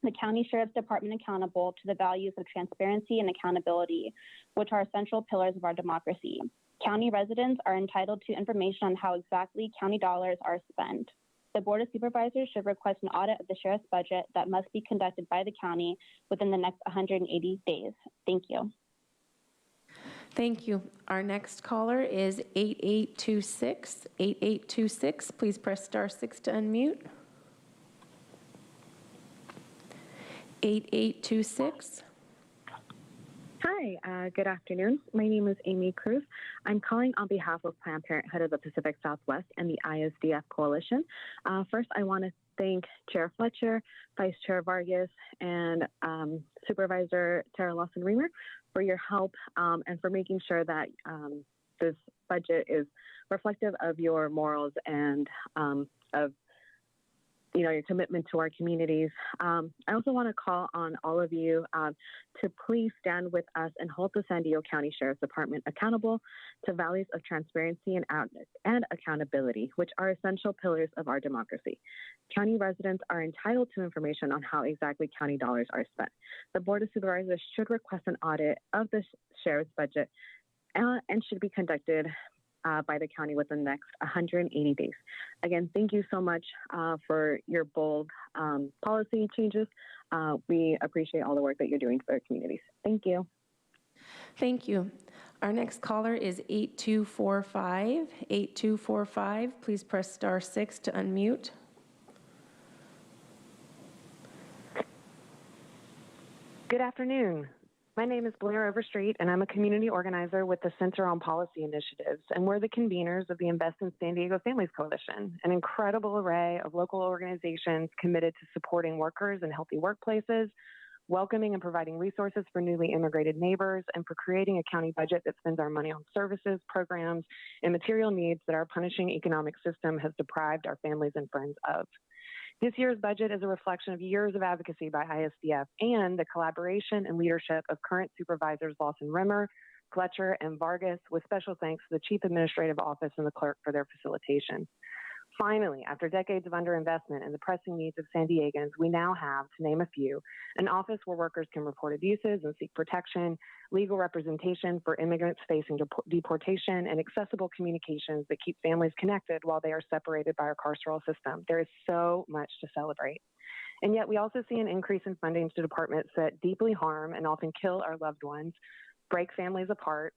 Speaker 19: the County Sheriff's Department accountable to the values of transparency and accountability, which are essential pillars of our democracy. County residents are entitled to information on how exactly county dollars are spent. The Board of Supervisors should request an audit of the sheriff's budget that must be conducted by the county within the next 180 days. Thank you.
Speaker 14: Thank you. Our next caller is 8826. 8826, please press star 6 to unmute. 8826.
Speaker 21: Hi, good afternoon. My name is Amy Cruz. I'm calling on behalf of Planned Parenthood of the Pacific Southwest and the ISDF Coalition. First, I want to thank Chair Fletcher, Vice Chair Vargas, and Supervisor Tara Lawson-Raymer for your help and for making sure that this budget is reflective of your morals and of your commitment to our communities. I also want to call on all of you to please stand with us and hold the San Diego County Sheriff's Department accountable to values of transparency and accountability, which are essential pillars of our democracy. County residents are entitled to information on how exactly county dollars are spent. The Board of Supervisors should request an audit of the sheriff's budget and should be conducted by the county within the next 180 days. Again, thank you so much for your bold policy changes. We appreciate all the work that you're doing for our communities. Thank you.
Speaker 14: Thank you. Our next caller is 8245. 8245, please press star 6 to unmute.
Speaker 22: Good afternoon. My name is Blair Overstreet, and I'm a community organizer with the Center on Policy Initiatives, and we're the conveners of the Invest in San Diego Families Coalition, an incredible array of local organizations committed to supporting workers in healthy workplaces, welcoming and providing resources for newly immigrated neighbors, and for creating a county budget that spends our money on services, programs, and material needs that our punishing economic system has deprived our families and friends of. This year's budget is a reflection of years of advocacy by ISDF and the collaboration and leadership of current supervisors Lawson-Raymer, Fletcher, and Vargas, with special thanks to the Chief Administrative Office and the clerk for their facilitation. Finally, after decades of underinvestment in the pressing needs of San Diegans, we now have, to name a few, an office where workers can report abuses and seek protection, legal representation for immigrants facing deportation, and accessible communications that keep families connected while they are separated by our carceral system. There is so much to celebrate. And yet we also see an increase in funding to departments that deeply harm and often kill our loved ones, break families apart,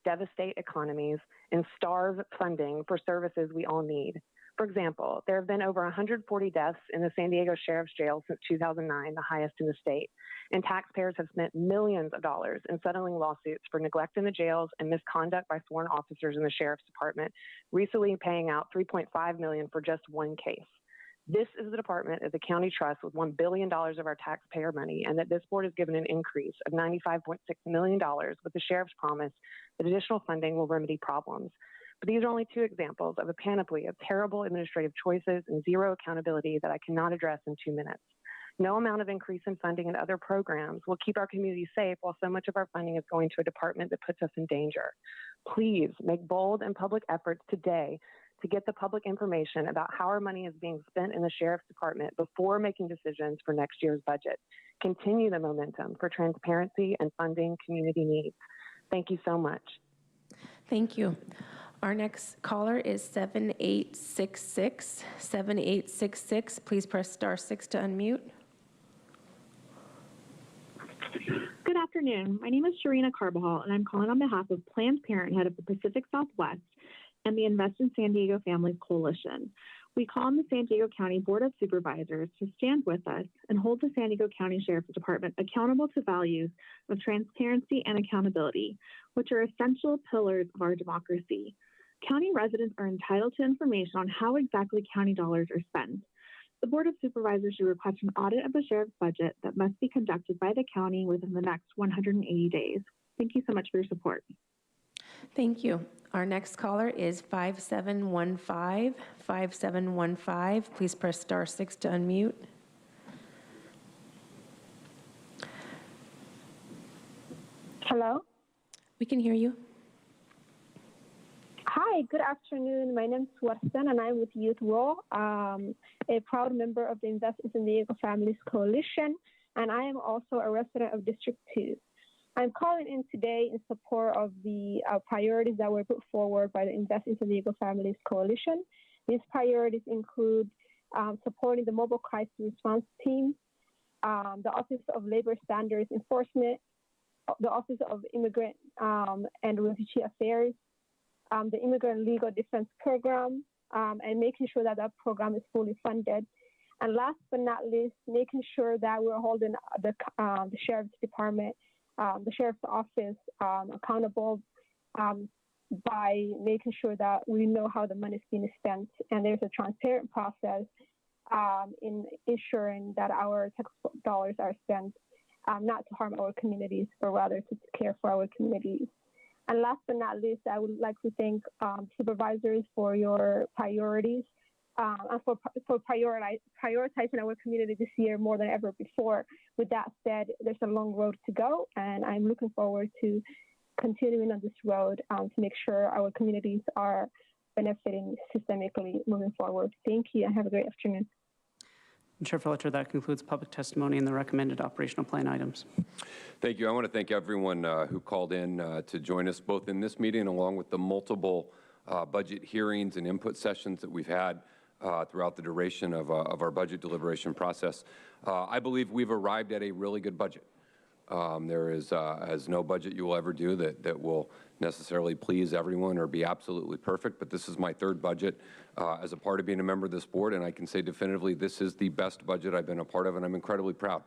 Speaker 22: devastate economies, and starve funding for services we all need. For example, there have been over 140 deaths in the San Diego Sheriff's Jail since 2009, the highest in the state. And taxpayers have spent millions of dollars in settling lawsuits for neglect in the jails and misconduct by sworn officers in the Sheriff's Department, recently paying out $3.5 million for just one case. This is the department of the county trust with $1 billion of our taxpayer money, and that this board has given an increase of $95.6 million with the sheriff's promise that additional funding will remedy problems. But these are only two examples of a panoply of terrible administrative choices and zero accountability that I cannot address in 2 minutes. No amount of increase in funding and other programs will keep our community safe while so much of our funding is going to a department that puts us in danger. Please make bold and public efforts today to get the public information about how our money is being spent in the Sheriff's Department before making decisions for next year's budget. Continue the momentum for transparency and funding community needs. Thank you so much.
Speaker 14: Thank you. Our next caller is 7866. 7866, please press *6 to unmute.
Speaker 1: Good afternoon. My name is Sharina Carbajal, and I'm calling on behalf of Planned Parenthood of the Pacific Southwest and the Invest in San Diego Families Coalition. We call on the San Diego County Board of Supervisors to stand with us and hold the San Diego County Sheriff's Department accountable to values of transparency and accountability, which are essential pillars of our democracy. County residents are entitled to information on how exactly county dollars are spent. The Board of Supervisors should request an audit of the sheriff's budget that must be conducted by the county within the next 180 days. Thank you so much for your support.
Speaker 14: Thank you. Our next caller is 5715. 5715, please press *6 to unmute.
Speaker 18: Hello?
Speaker 14: We can hear you.
Speaker 18: Hi, good afternoon. My name is Warsan, and I'm with Youth Raw, a proud member of the Invest in San Diego Families Coalition, and I am also a resident of District 2. I'm calling in today in support of the priorities that were put forward by the Invest in San Diego Families Coalition. These priorities include supporting the Mobile Crisis Response Team, the Office of Labor Standards Enforcement, the Office of Immigrant and Refugee Affairs, the Immigrant Legal Defense Program, and making sure that that program is fully funded. And last but not least, making sure that we're holding the Sheriff's Department, the Sheriff's Office accountable by making sure that we know how the money is being spent and there's a transparent process in ensuring that our tax dollars are spent not to harm our communities, but rather to care for our communities. And last but not least, I would like to thank supervisors for your priorities and for prioritizing our community this year more than ever before. With that said, there's a long road to go, and I'm looking forward to continuing on this road to make sure our communities are benefiting systemically moving forward. Thank you, and have a great afternoon.
Speaker 3: Chair Fletcher, that concludes public testimony and the recommended operational plan items.
Speaker 2: Thank you. I want to thank everyone who called in to join us both in this meeting along with the multiple budget hearings and input sessions that we've had throughout the duration of our budget deliberation process. I believe we've arrived at a really good budget. There is no budget you will ever do that will necessarily please everyone or be absolutely perfect, but this is my third budget as a part of being a member of this board, and I can say definitively this is the best budget I've been a part of, and I'm incredibly proud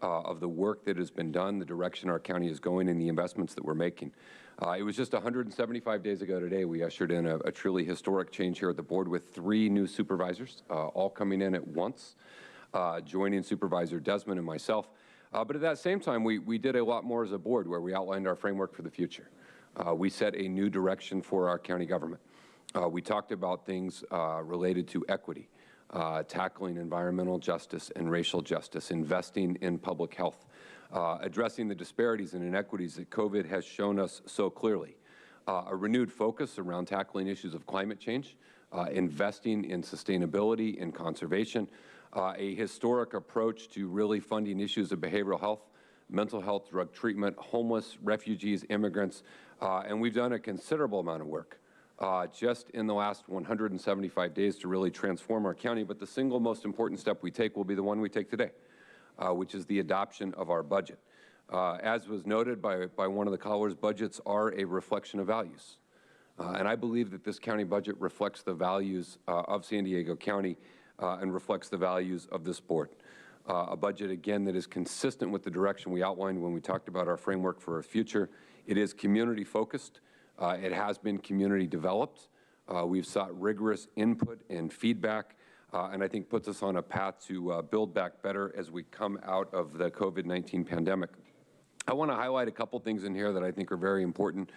Speaker 2: of the work that has been done, the direction our county is going, and the investments that we're making. It was just 175 days ago today we ushered in a truly historic change here at the board with 3 new supervisors, all coming in at once, joining Supervisor Desmond and myself. But at that same time, we did a lot more as a board where we outlined our framework for the future. We set a new direction for our county government. We talked about things related to equity, tackling environmental justice and racial justice, investing in public health, addressing the disparities and inequities that COVID has shown us so clearly, a renewed focus around tackling issues of climate change, investing in sustainability and conservation, a historic approach to really funding issues of behavioral health, mental health, drug treatment, homeless, refugees, immigrants, and we've done a considerable amount of work just in the last 175 days to really transform our county. But the single most important step we take will be the one we take today, which is the adoption of our budget. As was noted by one of the callers, budgets are a reflection of values. And I believe that this county budget reflects the values of San Diego County and reflects the values of this board. A budget, again, that is consistent with the direction we outlined when we talked about our framework for our future. It is community-focused. It has been community-developed. We've sought rigorous input and feedback, and I think puts us on a path to build back better as we come out of the COVID-19 pandemic. I want to highlight a couple things in here that I think are very important.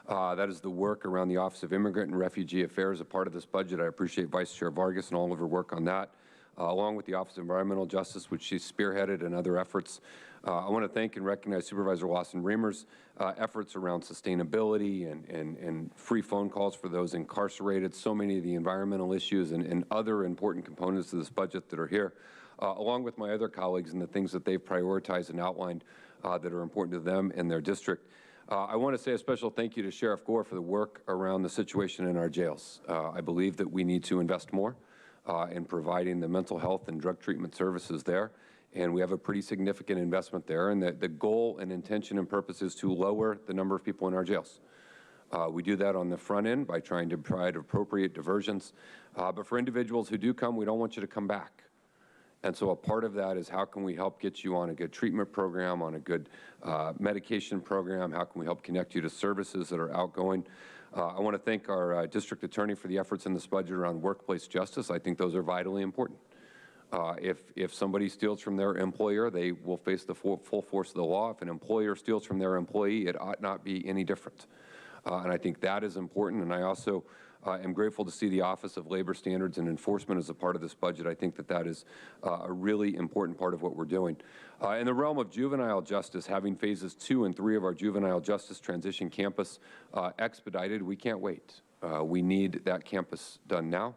Speaker 2: That is the work around the Office of Immigrant and Refugee Affairs, a part of this budget. I appreciate Vice Chair Vargas and all of her work on that, along with the Office of Environmental Justice, which she spearheaded, and other efforts. I want to thank and recognize Supervisor Lawson-Remer's efforts around sustainability and free phone calls for those incarcerated, so many of the environmental issues and other important components of this budget that are here, along with my other colleagues and the things that they've prioritized and outlined that are important to them and their district. I want to say a special thank you to Sheriff Gore for the work around the situation in our jails. I believe that we need to invest more in providing the mental health and drug treatment services there. And we have a pretty significant investment there. And the goal and intention and purpose is to lower the number of people in our jails. We do that on the front end by trying to provide appropriate diversions. But for individuals who do come, we don't want you to come back. And so a part of that is how can we help get you on a good treatment program, on a good medication program? How can we help connect you to services that are outgoing? I want to thank our district attorney for the efforts in this budget around workplace justice. I think those are vitally important. If somebody steals from their employer, they will face the full force of the law. If an employer steals from their employee, it ought not be any different. And I think that is important. And I also am grateful to see the Office of Labor Standards and Enforcement as a part of this budget. I think that that is a really important part of what we're doing. In the realm of juvenile justice, having phases 2 and 3 of our juvenile justice transition campus expedited, we can't wait. We need that campus done now.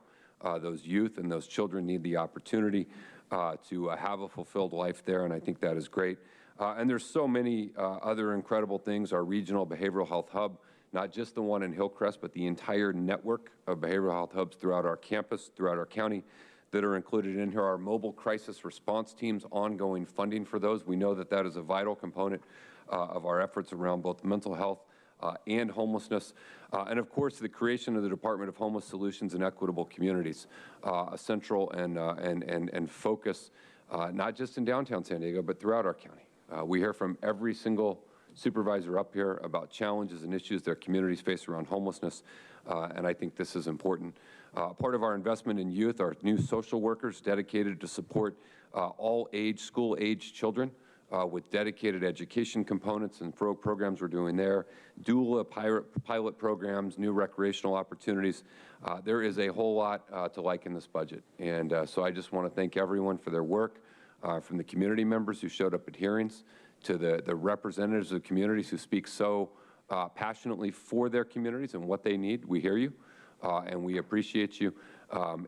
Speaker 2: Those youth and those children need the opportunity to have a fulfilled life there, and I think that is great. And there's so many other incredible things. Our regional behavioral health hub, not just the one in Hillcrest, but the entire network of behavioral health hubs throughout our campus, throughout our county, that are included in here. Our mobile crisis response teams, ongoing funding for those. We know that that is a vital component of our efforts around both mental health and homelessness, and of course the creation of the Department of Homeless Solutions and Equitable Communities, a central and focus not just in downtown San Diego, but throughout our county. We hear from every single supervisor up here about challenges and issues their communities face around homelessness, and I think this is important. Part of our investment in youth are new social workers dedicated to support all school-age children, with dedicated education components and programs we're doing there, doula pilot programs, new recreational opportunities. There is a whole lot to like in this budget. And so I just want to thank everyone for their work, from the community members who showed up at hearings to the representatives of communities who speak so passionately for their communities and what they need. We hear you, and we appreciate you,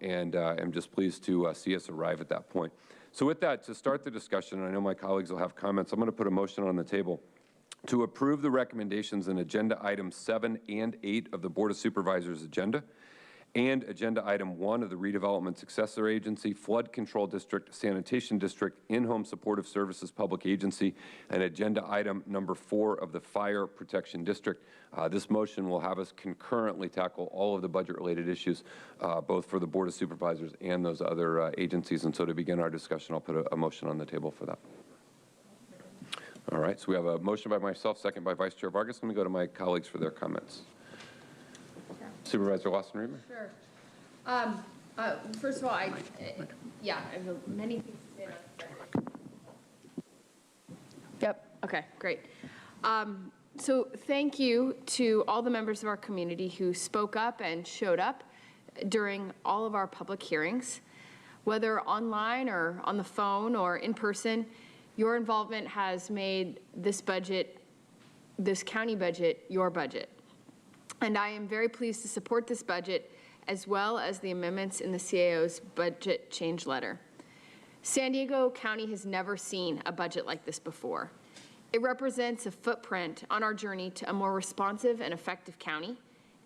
Speaker 2: and I'm just pleased to see us arrive at that point. So with that, to start the discussion, and I know my colleagues will have comments, I'm going to put a motion on the table to approve the recommendations in Agenda Items 7 and 8 of the Board of Supervisors agenda, and Agenda Item 1 of the Redevelopment Successor Agency, Flood Control District, Sanitation District, In-Home Supportive Services Public Agency, and Agenda Item number 4 of the Fire Protection District. This motion will have us concurrently tackle all of the budget-related issues, both for the Board of Supervisors and those other agencies. And so to begin our discussion, I'll put a motion on the table for that. All right, so we have a motion by myself, second by Vice Chair Vargas. Let me go to my colleagues for their comments. Supervisor Lawson-Remer?
Speaker 4: Sure. First of all, I have many things to say about this. Yep, okay, great. So thank you to all the members of our community who spoke up and showed up during all of our public hearings, whether online or on the phone or in person. Your involvement has made this budget, this county budget, your budget. And I am very pleased to support this budget, as well as the amendments in the CAO's budget change letter. San Diego County has never seen a budget like this before. It represents a footprint on our journey to a more responsive and effective county,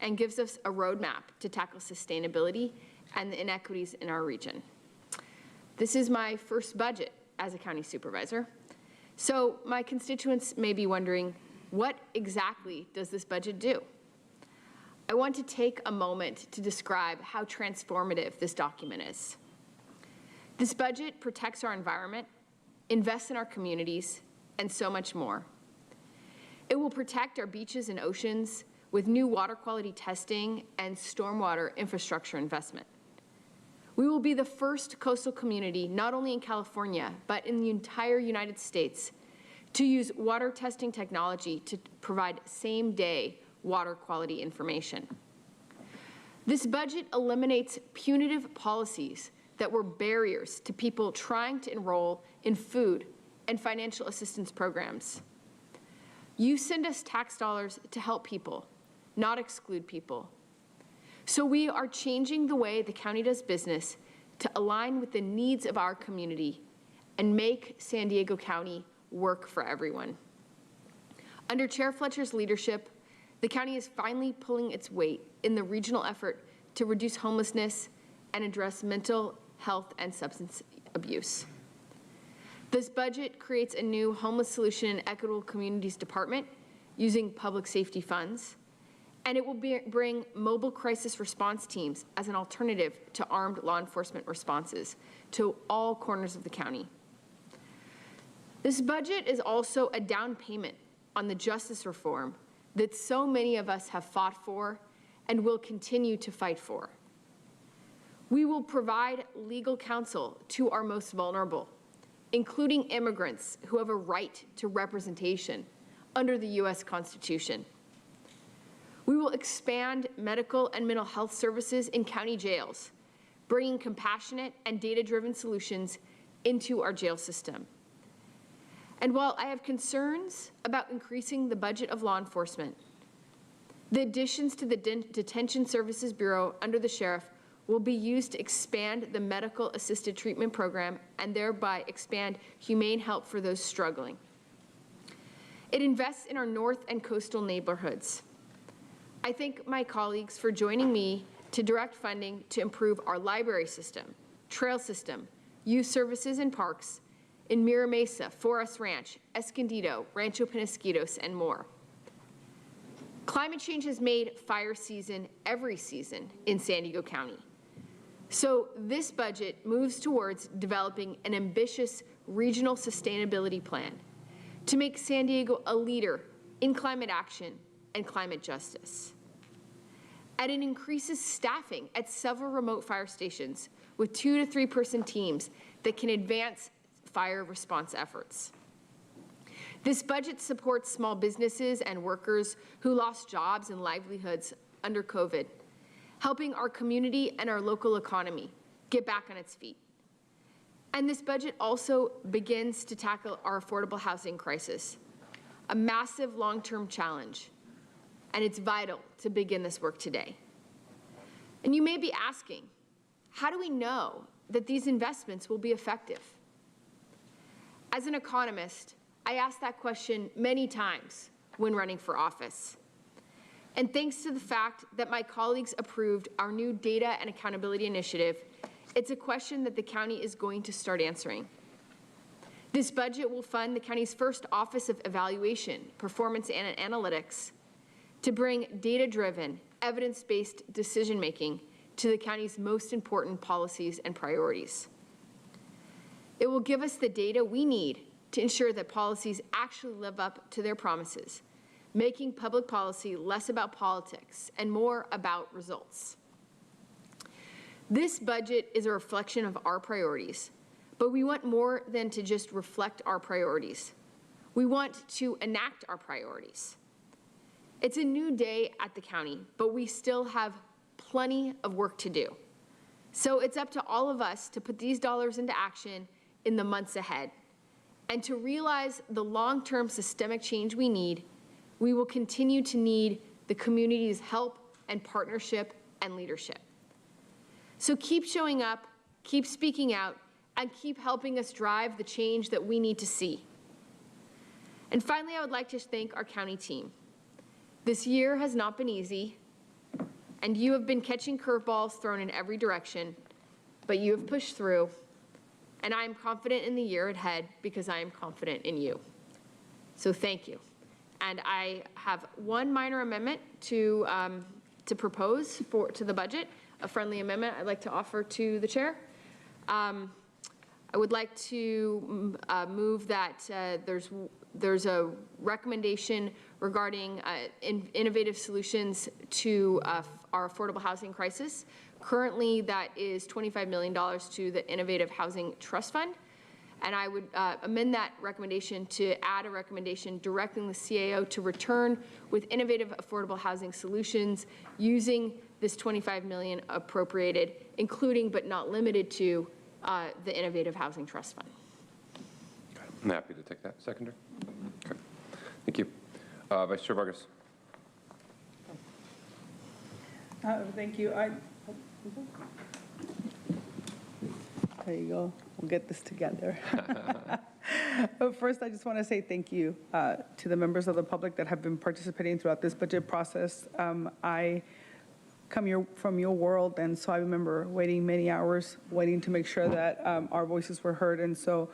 Speaker 4: and gives us a roadmap to tackle sustainability and the inequities in our region. This is my first budget as a county supervisor. So my constituents may be wondering, what exactly does this budget do? I want to take a moment to describe how transformative this document is. This budget protects our environment, invests in our communities, and so much more. It will protect our beaches and oceans with new water quality testing and stormwater infrastructure investment. We will be the first coastal community, not only in California, but in the entire United States, to use water testing technology to provide same-day water quality information. This budget eliminates punitive policies that were barriers to people trying to enroll in food and financial assistance programs. You send us tax dollars to help people, not exclude people. So we are changing the way the county does business to align with the needs of our community and make San Diego County work for everyone. Under Chair Fletcher's leadership, the county is finally pulling its weight in the regional effort to reduce homelessness and address mental health and substance abuse. This budget creates a new Homeless Solution and Equitable Communities Department using public safety funds, and it will bring mobile crisis response teams as an alternative to armed law enforcement responses to all corners of the county. This budget is also a down payment on the justice reform that so many of us have fought for and will continue to fight for. We will provide legal counsel to our most vulnerable, including immigrants who have a right to representation under the U.S. Constitution. We will expand medical and mental health services in county jails, bringing compassionate and data-driven solutions into our jail system. And while I have concerns about increasing the budget of law enforcement, the additions to the Detention Services Bureau under the sheriff will be used to expand the medical assisted treatment program and thereby expand humane help for those struggling. It invests in our north and coastal neighborhoods. I thank my colleagues for joining me to direct funding to improve our library system, trail system, youth services and parks in Mira Mesa, Forest Ranch, Escondido, Rancho Penasquitos, and more. Climate change has made fire season every season in San Diego County. So this budget moves towards developing an ambitious regional sustainability plan to make San Diego a leader in climate action and climate justice. And it increases staffing at several remote fire stations with 2 to 3 person teams that can advance fire response efforts. This budget supports small businesses and workers who lost jobs and livelihoods under COVID, helping our community and our local economy get back on its feet. And this budget also begins to tackle our affordable housing crisis, a massive long-term challenge, and it's vital to begin this work today. And you may be asking, how do we know that these investments will be effective? As an economist, I asked that question many times when running for office. And thanks to the fact that my colleagues approved our new Data and Accountability Initiative, it's a question that the county is going to start answering. This budget will fund the county's first Office of Evaluation, Performance and Analytics to bring data-driven, evidence-based decision-making to the county's most important policies and priorities. It will give us the data we need to ensure that policies actually live up to their promises, making public policy less about politics and more about results. This budget is a reflection of our priorities, but we want more than to just reflect our priorities. We want to enact our priorities. It's a new day at the county, but we still have plenty of work to do. So it's up to all of us to put these dollars into action in the months ahead. And to realize the long-term systemic change we need, we will continue to need the community's help and partnership and leadership. So keep showing up, keep speaking out, and keep helping us drive the change that we need to see. And finally, I would like to thank our county team. This year has not been easy, and you have been catching curveballs thrown in every direction, but you have pushed through. And I am confident in the year ahead because I am confident in you. So thank you. And I have one minor amendment to propose to the budget, a friendly amendment I'd like to offer to the chair. I would like to move that there's a recommendation regarding innovative solutions to our affordable housing crisis. Currently, that is $25 million to the Innovative Housing Trust Fund. And I would amend that recommendation to add a recommendation directing the CAO to return with innovative affordable housing solutions using this $25 million appropriated, including but not limited to the Innovative Housing Trust Fund.
Speaker 2: I'm happy to take that. Seconder? Okay. Thank you. Vice Chair Vargas.
Speaker 5: Thank you. There you go. We'll get this together. But first, I just want to say thank you to the members of the public that have been participating throughout this budget process. I come from your world, and so I remember waiting many hours, waiting to make sure that our voices were heard. And so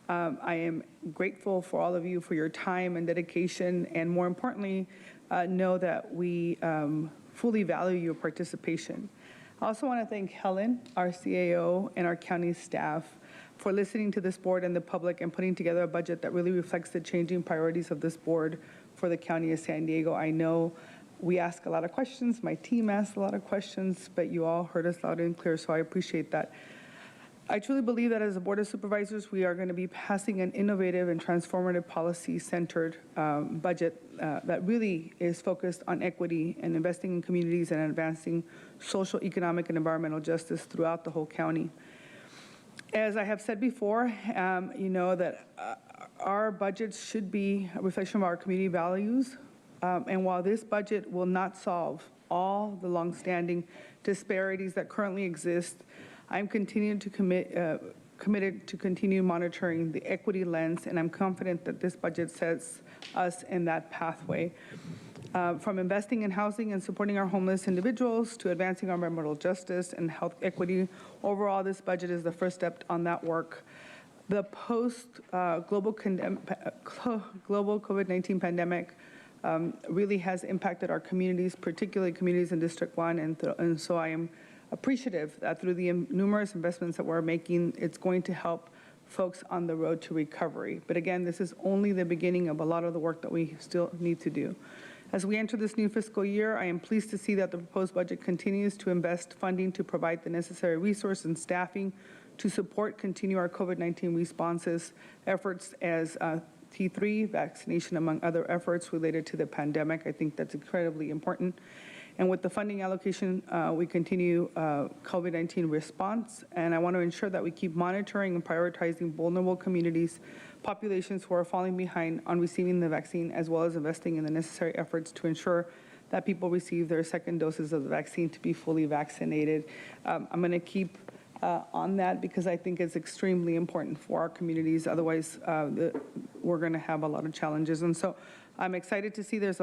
Speaker 5: I am grateful for all of you for your time and dedication, and more importantly, know that we fully value your participation. I also want to thank Helen, our CAO, and our county staff for listening to this board and the public and putting together a budget that really reflects the changing priorities of this board for the County of San Diego. I know we ask a lot of questions, my team asked a lot of questions, but you all heard us loud and clear, so I appreciate that. I truly believe that as a Board of Supervisors, we are going to be passing an innovative and transformative policy-centered budget that really is focused on equity and investing in communities and advancing social, economic, and environmental justice throughout the whole county. As I have said before, you know that our budgets should be a reflection of our community values. And while this budget will not solve all the longstanding disparities that currently exist, I'm committed to continue monitoring the equity lens, and I'm confident that this budget sets us in that pathway. From investing in housing and supporting our homeless individuals to advancing our environmental justice and health equity, overall, this budget is the first step on that work. The post-global COVID-19 pandemic really has impacted our communities, particularly communities in District 1, and so I am appreciative that through the numerous investments that we're making, it's going to help folks on the road to recovery. But again, this is only the beginning of a lot of the work that we still need to do. As we enter this new fiscal year, I am pleased to see that the proposed budget continues to invest funding to provide the necessary resources and staffing to continue our COVID-19 responses efforts as T3, vaccination, among other efforts related to the pandemic. I think that's incredibly important. And with the funding allocation, we continue COVID-19 response, and I want to ensure that we keep monitoring and prioritizing vulnerable communities, populations who are falling behind on receiving the vaccine, as well as investing in the necessary efforts to ensure that people receive their second doses of the vaccine to be fully vaccinated. I'm going to keep on that because I think it's extremely important for our communities. Otherwise, we're going to have a lot of challenges. And so I'm excited to see there's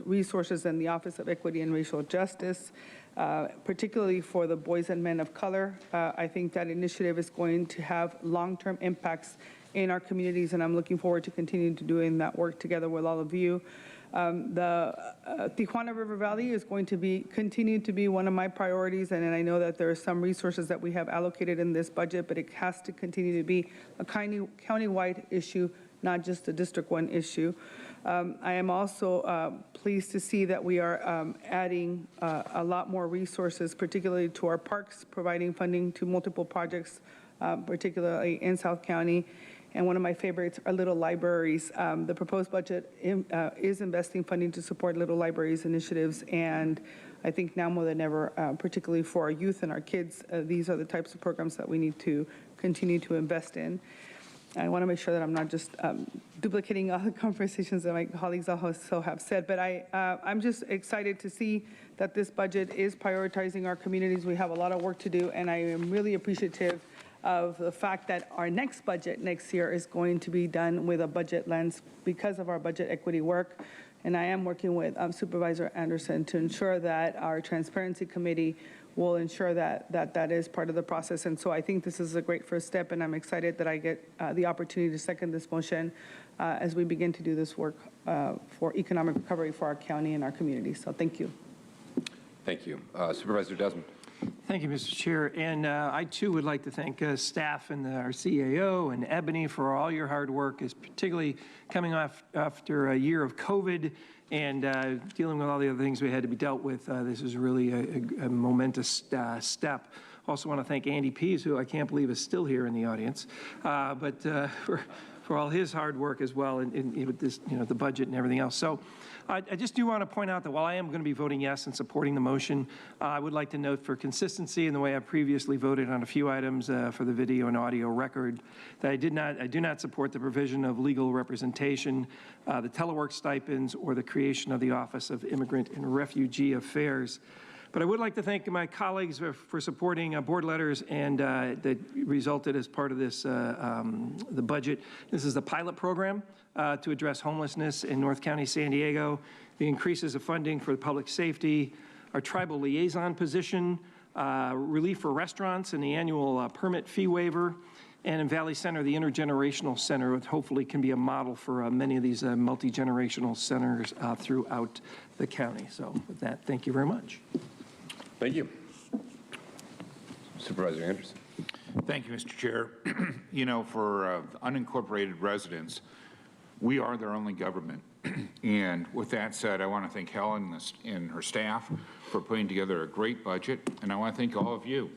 Speaker 5: resources in the Office of Equity and Racial Justice, particularly for the boys and men of color. I think that initiative is going to have long-term impacts in our communities, and I'm looking forward to continuing to doing that work together with all of you. The Tijuana River Valley is going to continue to be one of my priorities, and I know that there are some resources that we have allocated in this budget, but it has to continue to be a county-wide issue, not just a District 1 issue. I am also pleased to see that we are adding a lot more resources, particularly to our parks, providing funding to multiple projects, particularly in South County. And one of my favorites are little libraries. The proposed budget is investing funding to support little libraries initiatives, and I think now more than ever, particularly for our youth and our kids, these are the types of programs that we need to continue to invest in. I want to make sure that I'm not just duplicating all the conversations that my colleagues also have said, but I'm just excited to see that this budget is prioritizing our communities. We have a lot of work to do, and I am really appreciative of the fact that our next budget next year is going to be done with a budget lens because of our budget equity work. And I am working with Supervisor Anderson to ensure that our Transparency Committee will ensure that is part of the process. And so I think this is a great first step, and I'm excited that I get the opportunity to second this motion as we begin to do this work for economic recovery for our county and our community. So thank you.
Speaker 2: Thank you. Supervisor Desmond.
Speaker 6: Thank you, Mr. Chair. And I, too, would like to thank staff and our CAO and Ebony for all your hard work, particularly coming off after a year of COVID and dealing with all the other things we had to be dealt with. This is really a momentous step. Also want to thank Andy Pease, who I can't believe is still here in the audience, for all his hard work as well in this, the budget and everything else. So I just do want to point out that while I am going to be voting yes and supporting the motion, I would like to note for consistency in the way I previously voted on a few items for the video and audio record that I do not support the provision of legal representation, the telework stipends, or the creation of the Office of Immigrant and Refugee Affairs. But I would like to thank my colleagues for supporting board letters and that resulted as part of this, the budget. This is the pilot program to address homelessness in North County, San Diego, the increases of funding for public safety, our tribal liaison position, relief for restaurants and the annual permit fee waiver, and in Valley Center, the intergenerational center, which hopefully can be a model for many of these multi-generational centers throughout the county. So with that, thank you very much.
Speaker 2: Thank you. Supervisor Anderson.
Speaker 7: Thank you, Mr. Chair. For unincorporated residents, we are their only government. And with that said, I want to thank Helen and her staff for putting together a great budget. And I want to thank all of you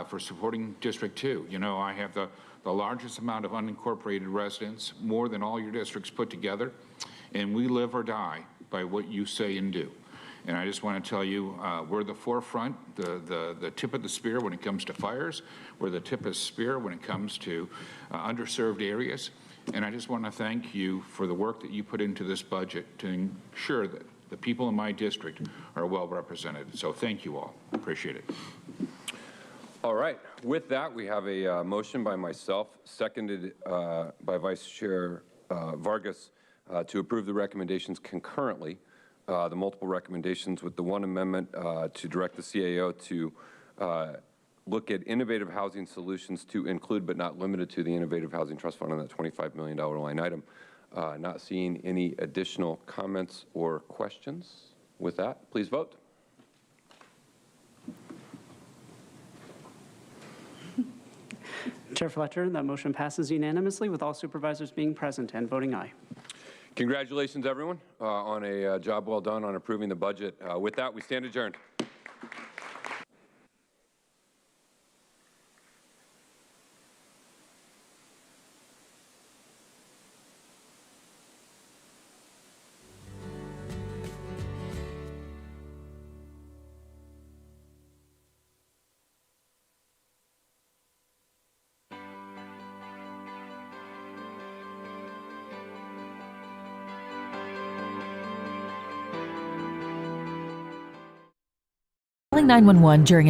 Speaker 7: for supporting District 2. I have the largest amount of unincorporated residents, more than all your districts put together. And we live or die by what you say and do. And I just want to tell you, we're the forefront, the tip of the spear when it comes to fires. We're the tip of the spear when it comes to underserved areas. And I just want to thank you for the work that you put into this budget to ensure that the people in my district are well represented. So thank you all. Appreciate it.
Speaker 2: All right. With that, we have a motion by myself, seconded by Vice Chair Vargas, to approve the recommendations concurrently. The multiple recommendations with the one amendment to direct the CAO to look at innovative housing solutions to include but not limited to the Innovative Housing Trust Fund on that $25 million line item. Not seeing any additional comments or questions. With that, please vote.
Speaker 3: Chair Fletcher, that motion passes unanimously with all supervisors being present and voting aye.
Speaker 2: Congratulations, everyone, on a job well done on approving the budget. With that, we stand adjourned.
Speaker 8: Calling 911 during